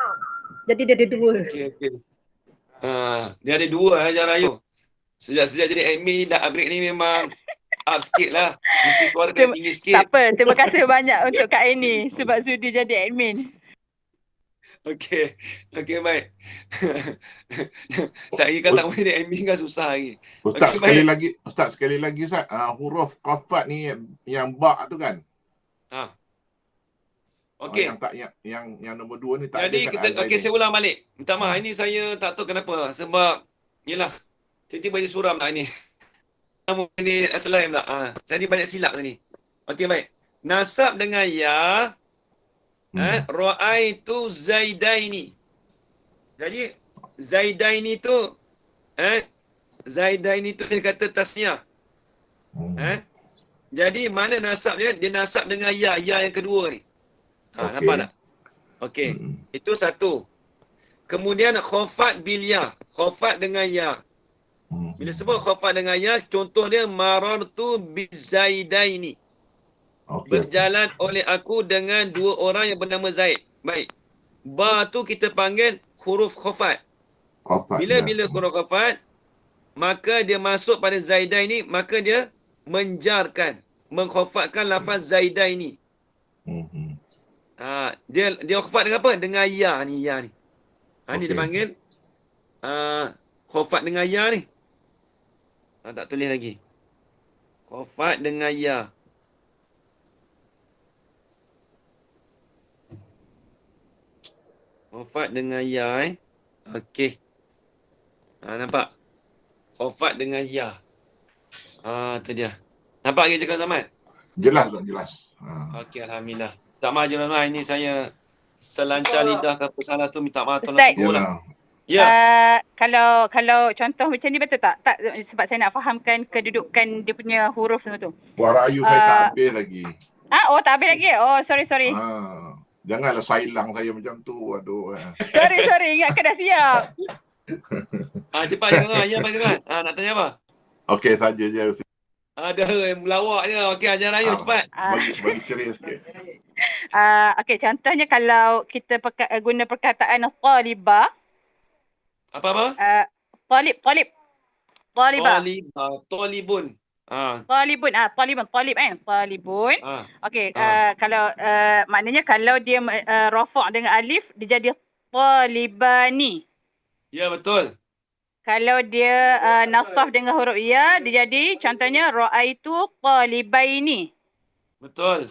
Jadi dia ada dua. Okay. Dia ada dua Kerja rayu. Sejak jadi admin dah upgrade ni memang up sikit lah. Mesti suara kena tinggi sikit. Tak apa. Terima kasih banyak untuk Kak Ini sebab sudi jadi admin. Okey, baik. Saya kan tak boleh jadi admin kan susah lagi. Ustaz, sekali lagi Ustaz. Huruf qafat ni yang ba tu kan? Okey. Yang nombor 2 ni tak jadi ada. Okey, saya ulang balik. Minta maaf, ini saya tak tahu kenapa. Sebab yelah, tiba-tiba dia suram tak ini. Ini asalaim tak. Saya ni banyak silap ni. Okey, baik. Nasab dengan ya. Ra'aitu Zaidaini. Jadi Zaidaini tu Zaidaini tu dia kata tasniah. Jadi mana nasab dia? Dia nasab dengan ya yang kedua ni. Nampak tak? Okey. Itu satu. Kemudian khafat bil ya. Khafat dengan ya. Bila sebut khafat dengan ya, contoh dia marartu bizaidaini. Berjalan oleh aku dengan dua orang yang bernama Zaid. Baik. Ba tu kita panggil huruf khafat. Bila huruf khafat, maka dia masuk pada Zaidaini, maka dia menjarkan, mengkhafatkan lafaz Zaidaini. Dia khafat dengan apa? Dengan ya ni. Ni dia panggil khafat dengan ya ni. Tak tulis lagi. Khafat dengan ya. Khafat dengan ya Okey. Nampak? Khafat dengan ya. Tu dia. Nampak lagi cakap Zaman? Jelas. Okey, alhamdulillah. Tak maaf Juran, ini saya terlancar lidah ke apa salah tu, minta maaf tolong Ustaz. tegur lah. Kalau contoh macam ni betul tak? Tak, sebab saya nak fahamkan kedudukan dia punya huruf semua tu. Suara Ayu saya tak habis lagi. Tak habis lagi? Oh, sorry. Janganlah sailang saya macam tu. Aduh. Sorry. Ingatkan dah siap. Cepat jangan. Ya, jangan. Nak tanya apa? Okey, saja je. Ada melawak je. Okey, ajar Ayu cepat. Bagi ceria sikit. Okey, contohnya kalau kita guna perkataan talibah. Apa? Talibah. Talibun. Talib kan? Talibun. Okey, kalau maknanya kalau dia rafa' dengan alif, dia jadi talibani. Ya, betul. Kalau dia nasaf dengan huruf ya, dia jadi contohnya ra'aitu talibaini. Betul.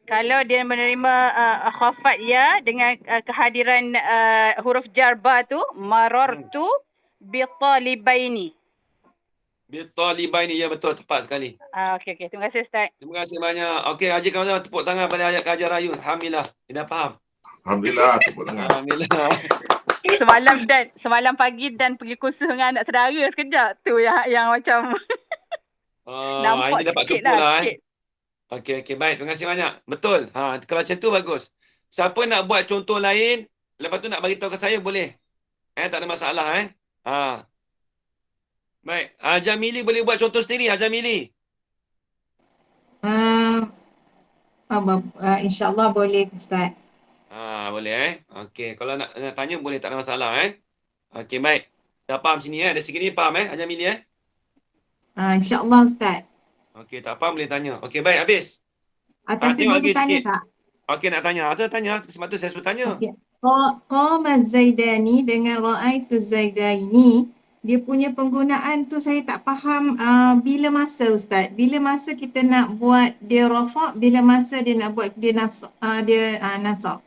Kalau dia menerima khafat ya dengan kehadiran huruf jar ba tu, marartu bi talibaini. Bitalibaini, ya betul, tepat sekali. Okey. Terima kasih Ustaz. Terima kasih banyak. Okey, Haji Kamal, tepuk tangan pada ayat Hajar Ayu. Alhamdulillah. Dia dah faham. Alhamdulillah, tepuk tangan. Alhamdulillah. Semalam pagi dan pergi kursus dengan anak saudara sekejap tu yang macam nampak ini dapat sikit tupu lah. sikit. Okey, baik. Terima kasih banyak. Betul. Kalau macam tu bagus. Siapa nak buat contoh lain, lepas tu nak bagi tahu ke saya boleh. Tak ada masalah Baik. Jamili boleh buat contoh sendiri, Jamili. InsyaAllah boleh Ustaz. Boleh Okey, kalau nak tanya boleh, tak ada masalah Okey, baik. Dah faham sini dari segi ni faham Jamili InsyaAllah Ustaz. Okey, tak faham boleh tanya. Okey, baik, habis. Tapi Tengok boleh lagi tanya sikit. tak? Okey, nak tanya. Tanya. Sebab tu saya suruh tanya. Okey. Qama Zaidani dengan Ra'aitu Zaidaini, dia punya penggunaan tu saya tak faham bila masa Ustaz. Bila masa kita nak buat dia rafa', bila masa dia nak buat dia nasab. Nasab.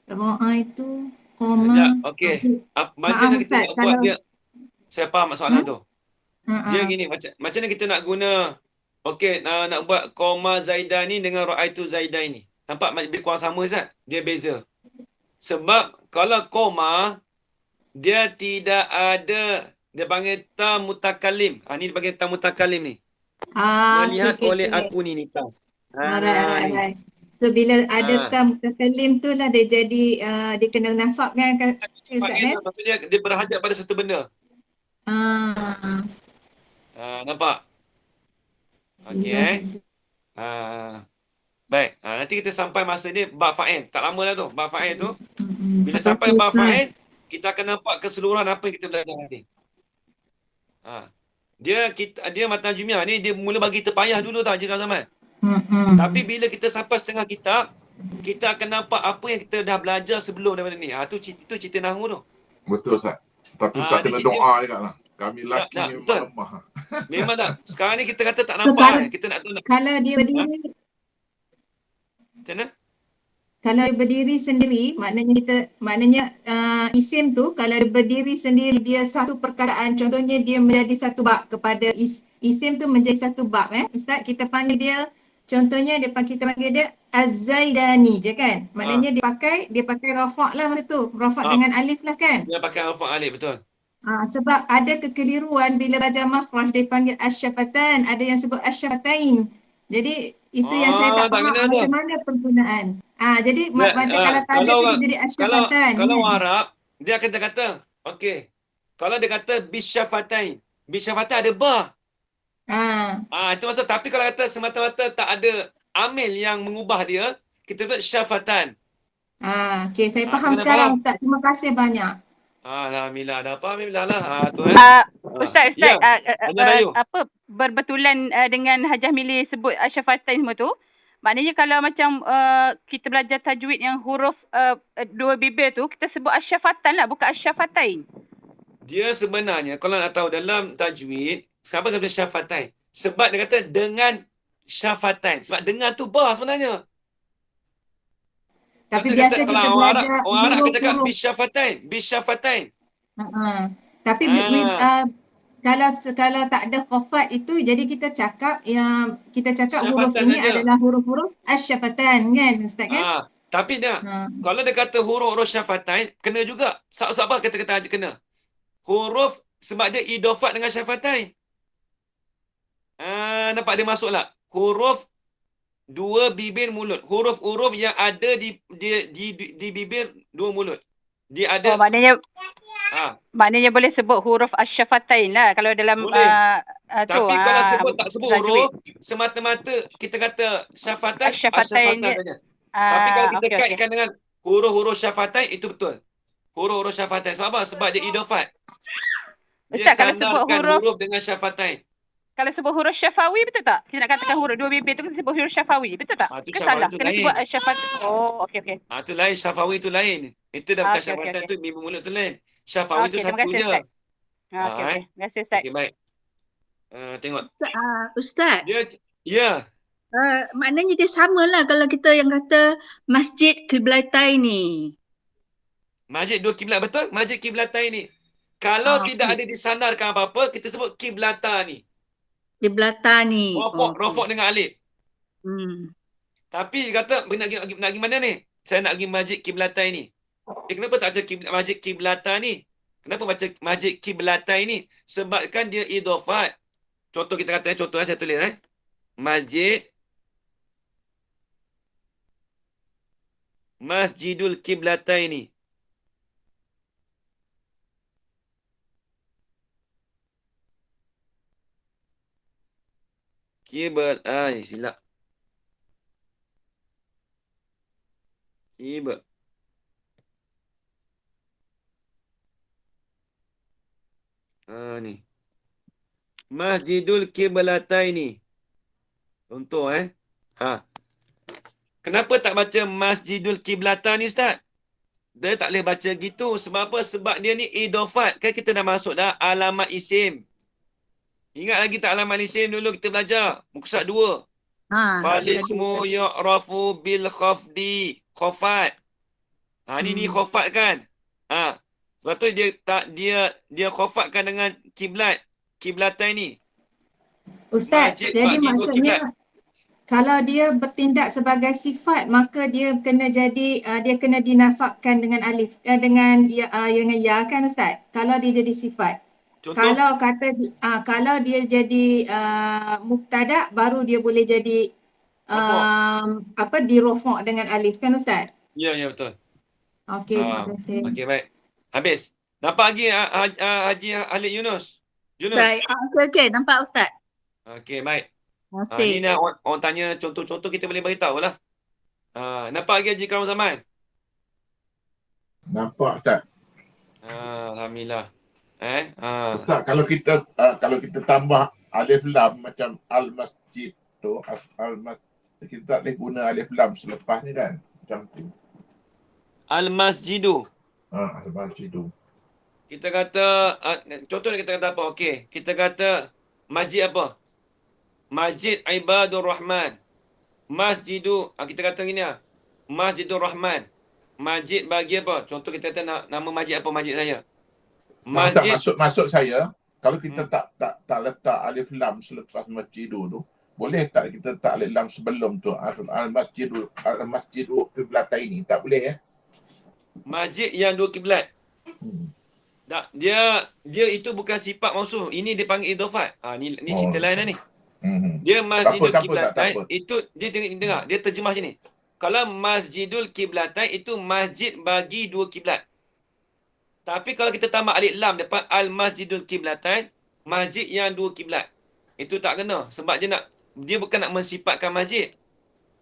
Ra'aitu Sekejap. qama. Okey. Macam Maaf mana kita Ustaz, nak buat kalau dia? Saya faham soalan tu. Dia Ha. gini, macam mana kita nak guna, okey, nak buat koma Zaidani dengan Ra'aitu Zaidaini. Nampak lebih kurang sama, Ustaz? Dia beza. Sebab kalau koma, dia tidak ada, dia panggil ta mutakalim. Ni dia panggil ta mutakalim ni. Melihat oleh aku ni ta. Ni. Alright. So bila ada tam mutakalim tu lah dia jadi dia kena nasab kan Ustaz Maksudnya dia berhajat pada satu benda. Nampak? Okey. Baik. Nanti kita sampai masa ni bab fa'il. Tak lama dah tu. Bab fa'il tu. Bila sampai bab fa'il, kita akan nampak keseluruhan apa yang kita belajar nanti. Dia matan Jumiyah ni dia mula bagi terpayah dulu tau Encik Zaman. Tapi bila kita sampai setengah kitab, kita akan nampak apa yang kita dah belajar sebelum daripada ni. Itu cerita nahwu tu. Betul Ustaz. Tapi Ustaz kena doa juga lah. Kami lelaki ni memang lemah. Memang tak. Sekarang ni kita kata tak nampak. Kita nak tahu. Kalau dia berdiri, macam mana? Kalau dia berdiri sendiri, maknanya isim tu kalau dia berdiri sendiri dia satu perkataan, contohnya dia menjadi satu bab kepada isim tu menjadi satu bab Ustaz, kita panggil dia, contohnya kita panggil dia Az-Zaidani je kan. Maknanya dia pakai rafa' lah masa tu. Rafa' dengan alif lah kan. Dia pakai rafa' alif, betul. Sebab ada kekeliruan bila belajar makhraj dia panggil asyafatan, ada yang sebut asyafatain. Jadi itu yang saya tak faham macam mana penggunaan. Jadi macam kalau tajuk dia jadi asyafatan. Kalau Arab dia akan kata, okey. Kalau dia kata bisyafatain. Bisyafatain ada ba. Itu maksud, tapi kalau kata semata-mata tak ada amil yang mengubah dia, kita buat syafatan. Okey, saya faham sekarang Ustaz. Terima kasih banyak. Alhamdulillah, dah faham Alhamdulillah lah. Ustaz, apa berbetulan dengan Hajah Mili sebut asyafatain semua tu? Maknanya kalau macam kita belajar tajwid yang huruf dua bibir tu, kita sebut asyafatan lah, bukan asyafatain. Dia sebenarnya kalau nak tahu dalam tajwid, kenapa kata syafatain? Sebab dia kata dengan syafatain. Sebab dengar tu ba sebenarnya. Tapi biasa kita belajar orang Arab akan cakap bisyafatain. Tapi kalau tak ada khafat itu, jadi kita cakap huruf ini adalah huruf-huruf asyafatan kan Ustaz kan? Tapi kalau dia kata huruf syafatain, kena juga. Sebab apa kata aja kena? Huruf sebab dia idofat dengan syafatain. Nampak dia masuk lah. Huruf dua bibir mulut. Huruf-huruf yang ada di bibir dua mulut. Dia ada. Maknanya boleh sebut huruf asyafatain lah kalau dalam tapi kalau tak sebut huruf, semata-mata kita kata syafatain saja. Tapi kalau kita kaitkan dengan huruf-huruf syafatain, itu betul. Huruf-huruf syafatain. Sebab apa? Sebab dia idofat. Dia sandarkan huruf dengan syafatain. Kalau sebut huruf syafawi, betul tak? Kita nak katakan huruf dua bibir tu kita sebut huruf syafawi, betul tak? Itu salah. Kena sebut syafatain. Okey. Itu lain, syafawi itu lain. Itu dah bukan syafatain tu, bibir mulut tu lain. Syafawi itu satu je. Okey. Terima kasih Ustaz. Okey, baik. Tengok. Ustaz. Ya. Maknanya dia samalah kalau kita yang kata Masjid Qiblatain ni. Masjid dua kiblat, betul? Masjid Qiblatain ni. Kalau tidak ada disandarkan apa-apa, kita sebut kiblata ni. Kiblata ni. Rofok dengan alif. Tapi kata nak pergi mana ni? Saya nak pergi Masjid Qiblatain ni. Kenapa tak baca Masjid Qiblata ni? Kenapa baca Masjid Qiblatain ni? Sebabkan dia idofat. Contoh kita kata, saya tulis Masjidul Qiblatain ni. Silap. Ni. Masjidul Qiblatain ni. Contoh Kenapa tak baca Masjidul Kiblatan ni Ustaz? Dia tak boleh baca gitu. Sebab apa? Sebab dia ni idofat. Kan kita dah masuk dah alamat isim. Ingat lagi tak alamat isim dulu kita belajar? Muka surat 2. Falismu yu'rafu bil khafdi. Khafat. Ni khafat kan? Sebab tu dia khafatkan dengan kiblat. Kiblatan ni. Ustaz, Masjid jadi bagi dua kiblat. maksudnya kalau dia bertindak sebagai sifat maka dia kena jadi dia kena dinasabkan dengan alif dengan ya kan Ustaz? Kalau dia jadi sifat. Contoh? Kalau kata kalau dia jadi mubtada baru dia boleh jadi dirofok dengan alif kan Ustaz? Ya, betul. Okey, terima kasih. Okey, baik. Habis. Nampak lagi Haji Khalid Yunus? Baik. Okey, nampak Ustaz. Okey, baik. Terima kasih. Ni orang tanya contoh-contoh kita boleh beritahu lah. Nampak lagi Haji Karam Zaman? Nampak Ustaz. Alhamdulillah. Ustaz, kalau kita tambah alif lam macam al-masjid tu, al-masjid, kita tak boleh guna alif lam selepas ni kan? Macam tu. Al-Masjidu. Al-Masjidu. Kita kata, contohnya kita kata apa? Okey, kita kata masjid apa? Masjid Ibadur Rahman. Masjidu, kita kata gini lah. Masjidur Rahman. Masjid bagi apa? Contoh kita kata nama masjid apa masjid saya? Masjid. Maksud saya, kalau kita tak letak alif lam selepas masjidu tu, boleh tak kita tak alif lam sebelum tu? Al-Masjidu Kiblataini, tak boleh ya? Masjid yang dua kiblat. Tak, dia itu bukan sifat mausuf. Ini dipanggil idofat. Ni cerita lain dah ni. Dia Masjidul Kiblatain itu dia dengar, dia terjemah macam ni. Kalau Masjidul Kiblatain itu masjid bagi dua kiblat. Tapi kalau kita tambah alif lam depan Al-Masjidul Kiblatain, masjid yang dua kiblat. Itu tak kena sebab dia bukan nak mensifatkan masjid.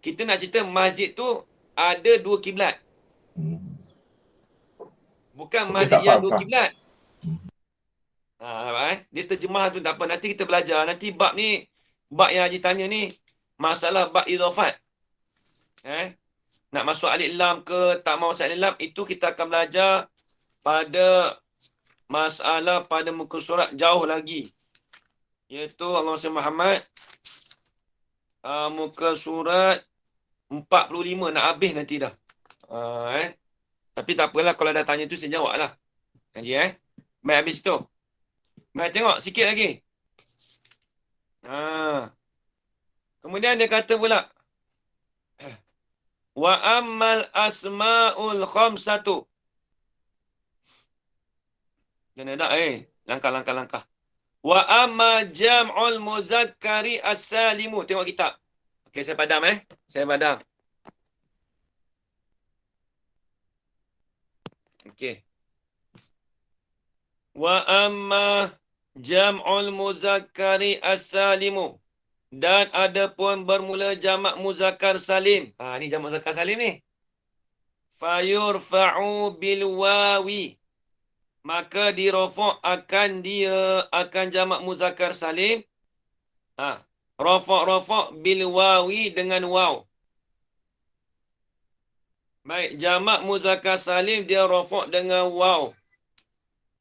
Kita nak cerita masjid tu ada dua kiblat. Bukan masjid yang dua kiblat. Dia terjemah tu tak apa. Nanti kita belajar. Nanti bab ni, bab yang Haji tanya ni, masalah bab idhafat. Nak masuk alif lam ke, tak masuk alif lam, itu kita akan belajar pada masalah pada muka surat jauh lagi. Iaitu Allahumma salli Muhammad. Muka surat 45 nak habis nanti dah. Tapi tak apalah, kalau dah tanya tu saya jawab lah. Baik, habis tu. Baik, tengok sikit lagi. Kemudian dia kata pula, wa ammal asma'ul khamsatu. Kena tak langkah. Wa amma jam'ul muzakkari as-salimu. Tengok kitab. Okey, saya padam Saya padam. Okey. Wa amma jam'ul muzakkari as-salimu. Dan ada pun bermula jamak muzakkar salim. Ni jamak muzakkar salim ni. Fayurfa'u bil wawi. Maka dirofok akan jamak muzakkar salim. Rofok bil wawi dengan waw. Baik, jamak muzakkar salim dia rofok dengan waw.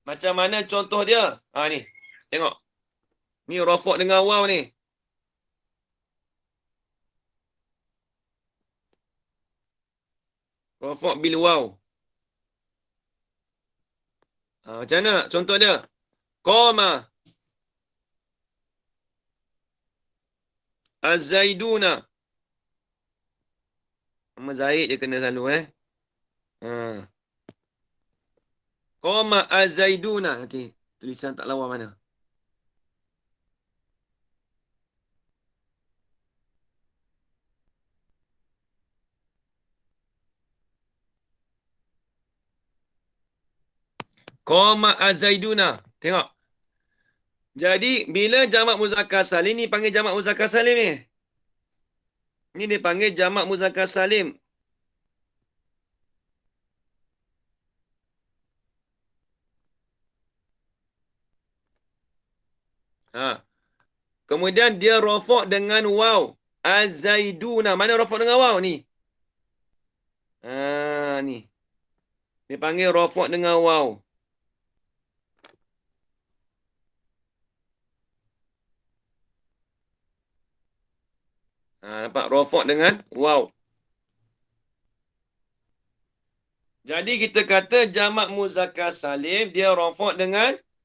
Macam mana contoh dia? Ni. Tengok. Ni rofok dengan waw ni. Rofok bil waw. Macam mana contoh dia? Qama Az-Zaiduna. Nama Zaid dia kena selalu Qama Az-Zaiduna. Nanti tulisan tak lawa mana? Qama Az-Zaiduna. Tengok. Jadi bila jamak muzakkar salim ni panggil jamak muzakkar salim ni. Ni dia panggil jamak muzakkar salim. Kemudian dia rofok dengan waw. Az-Zaiduna. Mana rafak dengan waw ni? Ni. Dia panggil rafak dengan waw. Nampak rafak dengan waw. Jadi kita kata jamak muzakkar salim dia rafak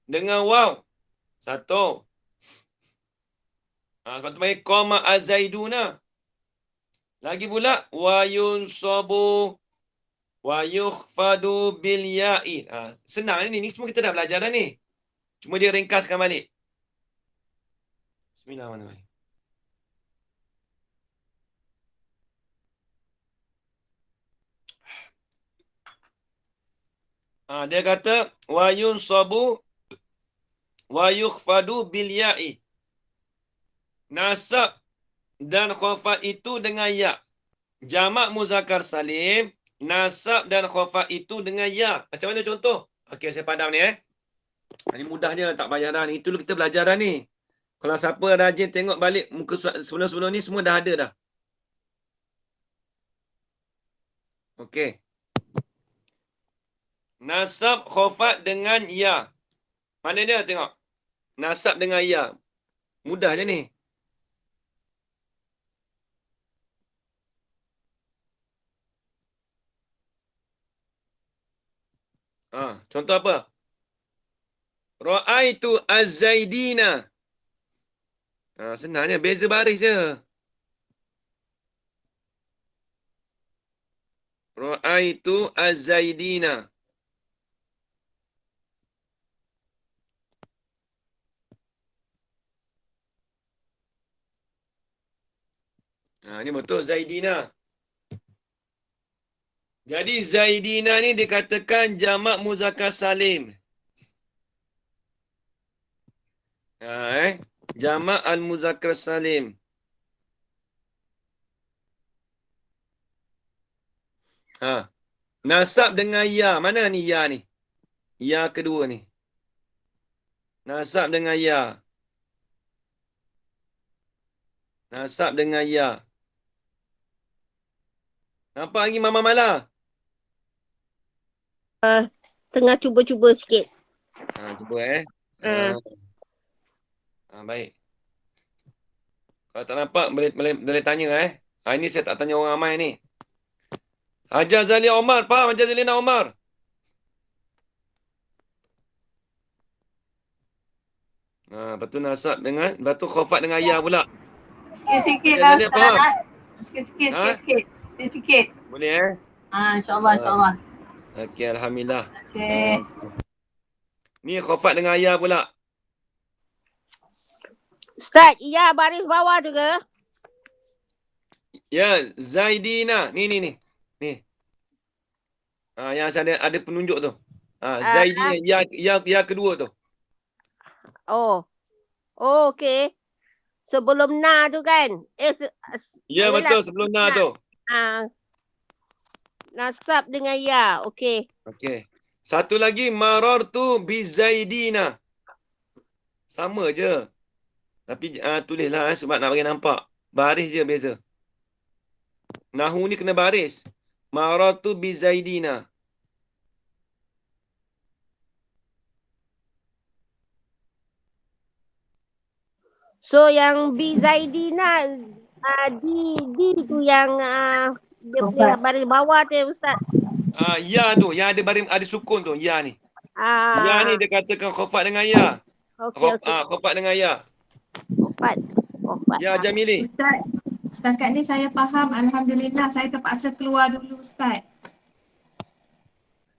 dengan waw. Satu. Sebab tu panggil qama az-zaiduna. Lagi pula wa yunsabu wa yukhfadu bil ya'i. Senang ni semua kita dah belajar dah ni. Cuma dia ringkaskan balik. Bismillahirrahmanirrahim. Dia kata wa yunsabu wa yukhfadu bil ya'i. Nasab dan khafat itu dengan ya. Jamak muzakkar salim, nasab dan khafat itu dengan ya. Macam mana contoh? Okey, saya padam ni Ini mudah je, tak payah dah ni. Itu kita belajar dah ni. Kalau siapa rajin tengok balik muka surat sebelum-sebelum ni semua dah ada dah. Okey. Nasab khafat dengan ya. Mana dia tengok? Nasab dengan ya. Mudah je ni. Contoh apa? Ra'aitu az-zaidina. Senangnya beza baris je. Ra'aitu az-zaidina. Ini betul zaidina. Jadi zaidina ni dikatakan jamak muzakkar salim. Jamak al-muzakkar salim. Nasab dengan ya. Mana ni ya ni? Ya kedua ni. Nasab dengan ya. Nasab dengan ya. Nampak lagi Mama Mala? Tengah cuba-cuba sikit. Cuba baik. Kalau tak nampak boleh tanya Ini saya tak tanya orang ramai ni. Hajar Zalia Omar, faham Hajar Zalina Omar? Lepas tu nasab dengan, lepas tu khafat dengan ayah pula. Sikit-sikit lah Ustaz. Sikit-sikit. Boleh InsyaAllah. Okey, Alhamdulillah. Okey. Ni khafat dengan ayah pula. Ustaz, iya baris bawah tu ke? Ya, Zaidina. Ni. Yang ada penunjuk tu. Zaidina, ya kedua tu. Okey. Sebelum na tu kan? Ya, betul sebelum na tu. Nasab dengan ya. Okey. Satu lagi marartu bi Zaidina. Sama je. Tapi tulislah sebab nak bagi nampak. Baris je beza. Nahu ni kena baris. Marartu bi Zaidina. So yang bi Zaidina di tu yang dia punya baris bawah tu Ustaz. Ya tu, yang ada sukun tu, ya ni. Ya ni dia katakan khafat dengan ya. Okey. Khafat dengan ya. Khafat. Ya Jamili. Ustaz, setakat ni saya faham. Alhamdulillah, saya terpaksa keluar dulu Ustaz.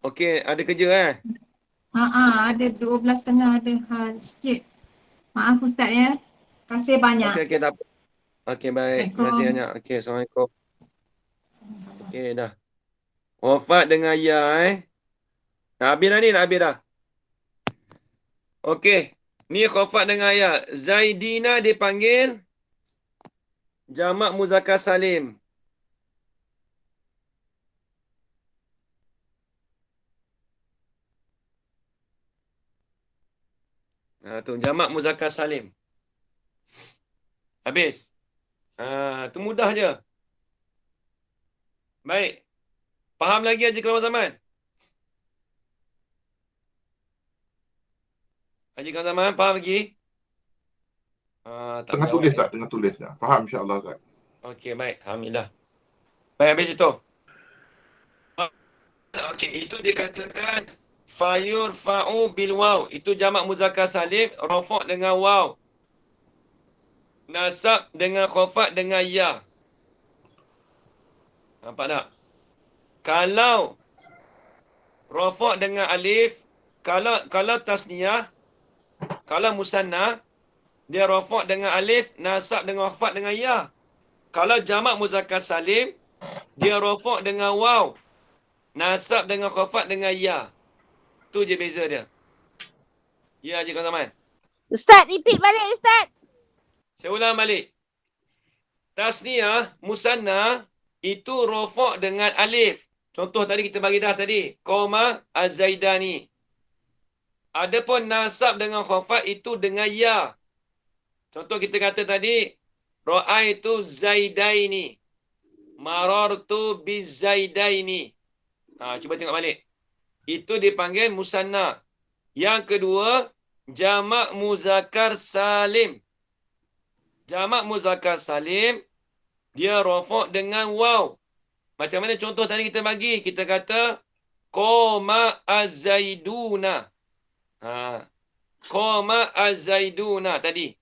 Okey, ada kerja Ada 12.30 ada hal sikit. Maaf Ustaz ya. Terima kasih banyak. Okey, tak apa. Okey, baik. Terima kasih banyak. Okey, Assalamualaikum. Okey, dah. Wafat dengan ya Nak habis dah. Okey. Ni khafat dengan ya. Zaidina dipanggil jamak muzakkar salim. Tu jamak muzakkar salim. Habis. Itu mudah je. Baik. Faham lagi Haji Kamal Zaman? Haji Kamal Zaman, faham lagi? Tengah tulis tak? Tengah tulis tak? Faham insyaAllah Ustaz. Okey, baik. Alhamdulillah. Baik, habis itu. Okey, itu dikatakan fayurfa'u bil waw. Itu jamak muzakkar salim, rafa' dengan waw. Nasab dengan khafat dengan ya. Nampak tak? Kalau rafa' dengan alif, kalau tasniyah, kalau musanna, dia rafa' dengan alif, nasab dengan khafat dengan ya. Kalau jamak muzakkar salim, dia rafa' dengan waw. Nasab dengan khafat dengan ya. Tu je beza dia. Ya, Haji Kamal Zaman. Ustaz, repeat balik Ustaz. Saya ulang balik. Tasniyah, musanna, itu rafa' dengan alif. Contoh tadi kita bagi dah tadi. Qoma az-zaidani. Adapun nasab dengan khafat itu dengan ya. Contoh kita kata tadi, ra'aitu zaidaini. Marartu bizaidaini. Cuba tengok balik. Itu dipanggil musanna. Yang kedua, jamak muzakkar salim. Jamak muzakkar salim, dia rafa' dengan waw. Macam mana contoh tadi kita bagi? Kita kata, qoma az-zaiduna. Qoma az-zaiduna tadi.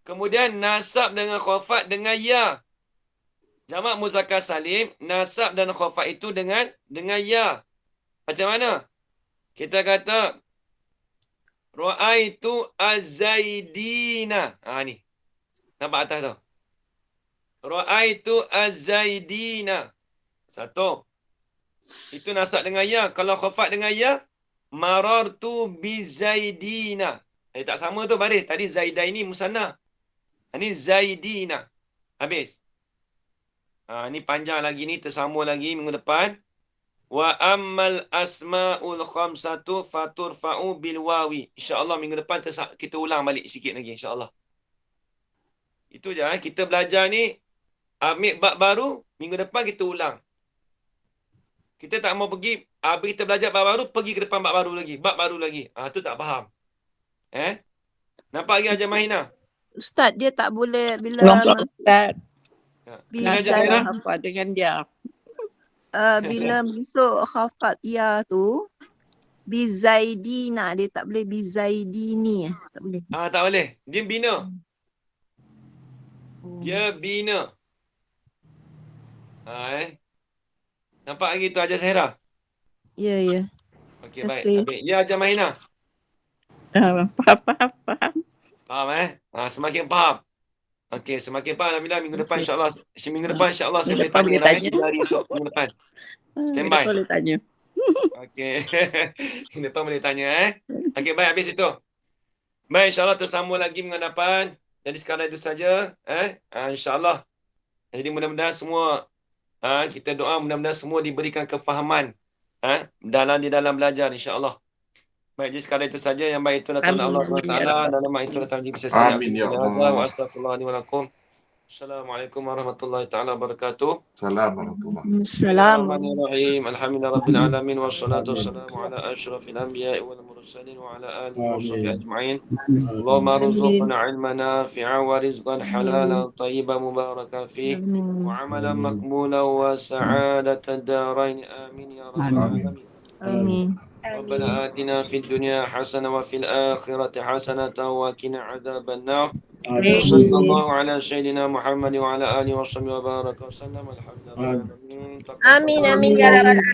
Kemudian nasab dengan khafat dengan ya. Jamak muzakkar salim, nasab dan khafat itu dengan ya. Macam mana? Kita kata ra'aitu az-zaidina. Ni. Nampak atas tu. Ra'aitu az-zaidina. Satu. Itu nasab dengan ya. Kalau khafat dengan ya, marartu bizaidina. Tak sama tu baris. Tadi zaidaini musanna. Ini zaidina. Habis. Ni panjang lagi ni, tersambung lagi minggu depan. Wa ammal asma'ul khamsatu faturfa'u bil wawi. InsyaAllah minggu depan kita ulang balik sikit lagi insyaAllah. Itu je. Kita belajar ni, ambil bab baru, minggu depan kita ulang. Kita tak mau pergi, habis kita belajar bab baru, pergi ke depan bab baru lagi. Bab baru lagi. Tu tak faham. Nampak lagi Haji Mahina? Ustaz, dia tak boleh bila Ustaz. Bila Apa dengan dia? Bila masuk khafat ya tu, bizaidina, dia tak boleh bizaidini. Tak boleh. Tak boleh. Dia bina. Dia bina. Nampak lagi tu Haji Zahira? Ya, ya. Okey, baik. Ya, Haji Mahina. Faham. Faham semakin faham. Okey, semakin faham. Alhamdulillah minggu depan insyaAllah. Minggu depan insyaAllah saya boleh tanya lagi dari esok minggu depan. Stand by. Boleh tanya. Okey. Minggu depan boleh tanya Okey, baik habis itu. Baik, insyaAllah tersambung lagi minggu depan. Jadi sekarang itu saja. InsyaAllah. Jadi mudah-mudahan semua kita doa mudah-mudahan semua diberikan kefahaman di dalam belajar insyaAllah. Baik, jadi sekadar itu saja. Yang baik itu datang Allah SWT dan nama itu datang di bisa saya. Amin ya Allah. Wa astaghfirullah wa lakum. Assalamualaikum warahmatullahi taala wabarakatuh. Assalamualaikum. Alhamdulillah rabbil alamin wassalatu wassalamu ala asyrafil anbiya'i wal mursalin wa ala alihi wa sahbihi ajma'in. Allahumma rzuqna 'ilman nafi'an wa rizqan halalan tayyiban mubarakan fi wa 'amalan maqbulan wa sa'adatan darain. Amin ya rabbal alamin. Amin. ربنا آتنا في الدنيا حسنة وفي الآخرة حسنة وقنا عذاب النار. وصلى الله على سيدنا محمد وعلى آله وصحبه وبارك وسلم. الحمد لله. Amin, amin ya rabbal alamin.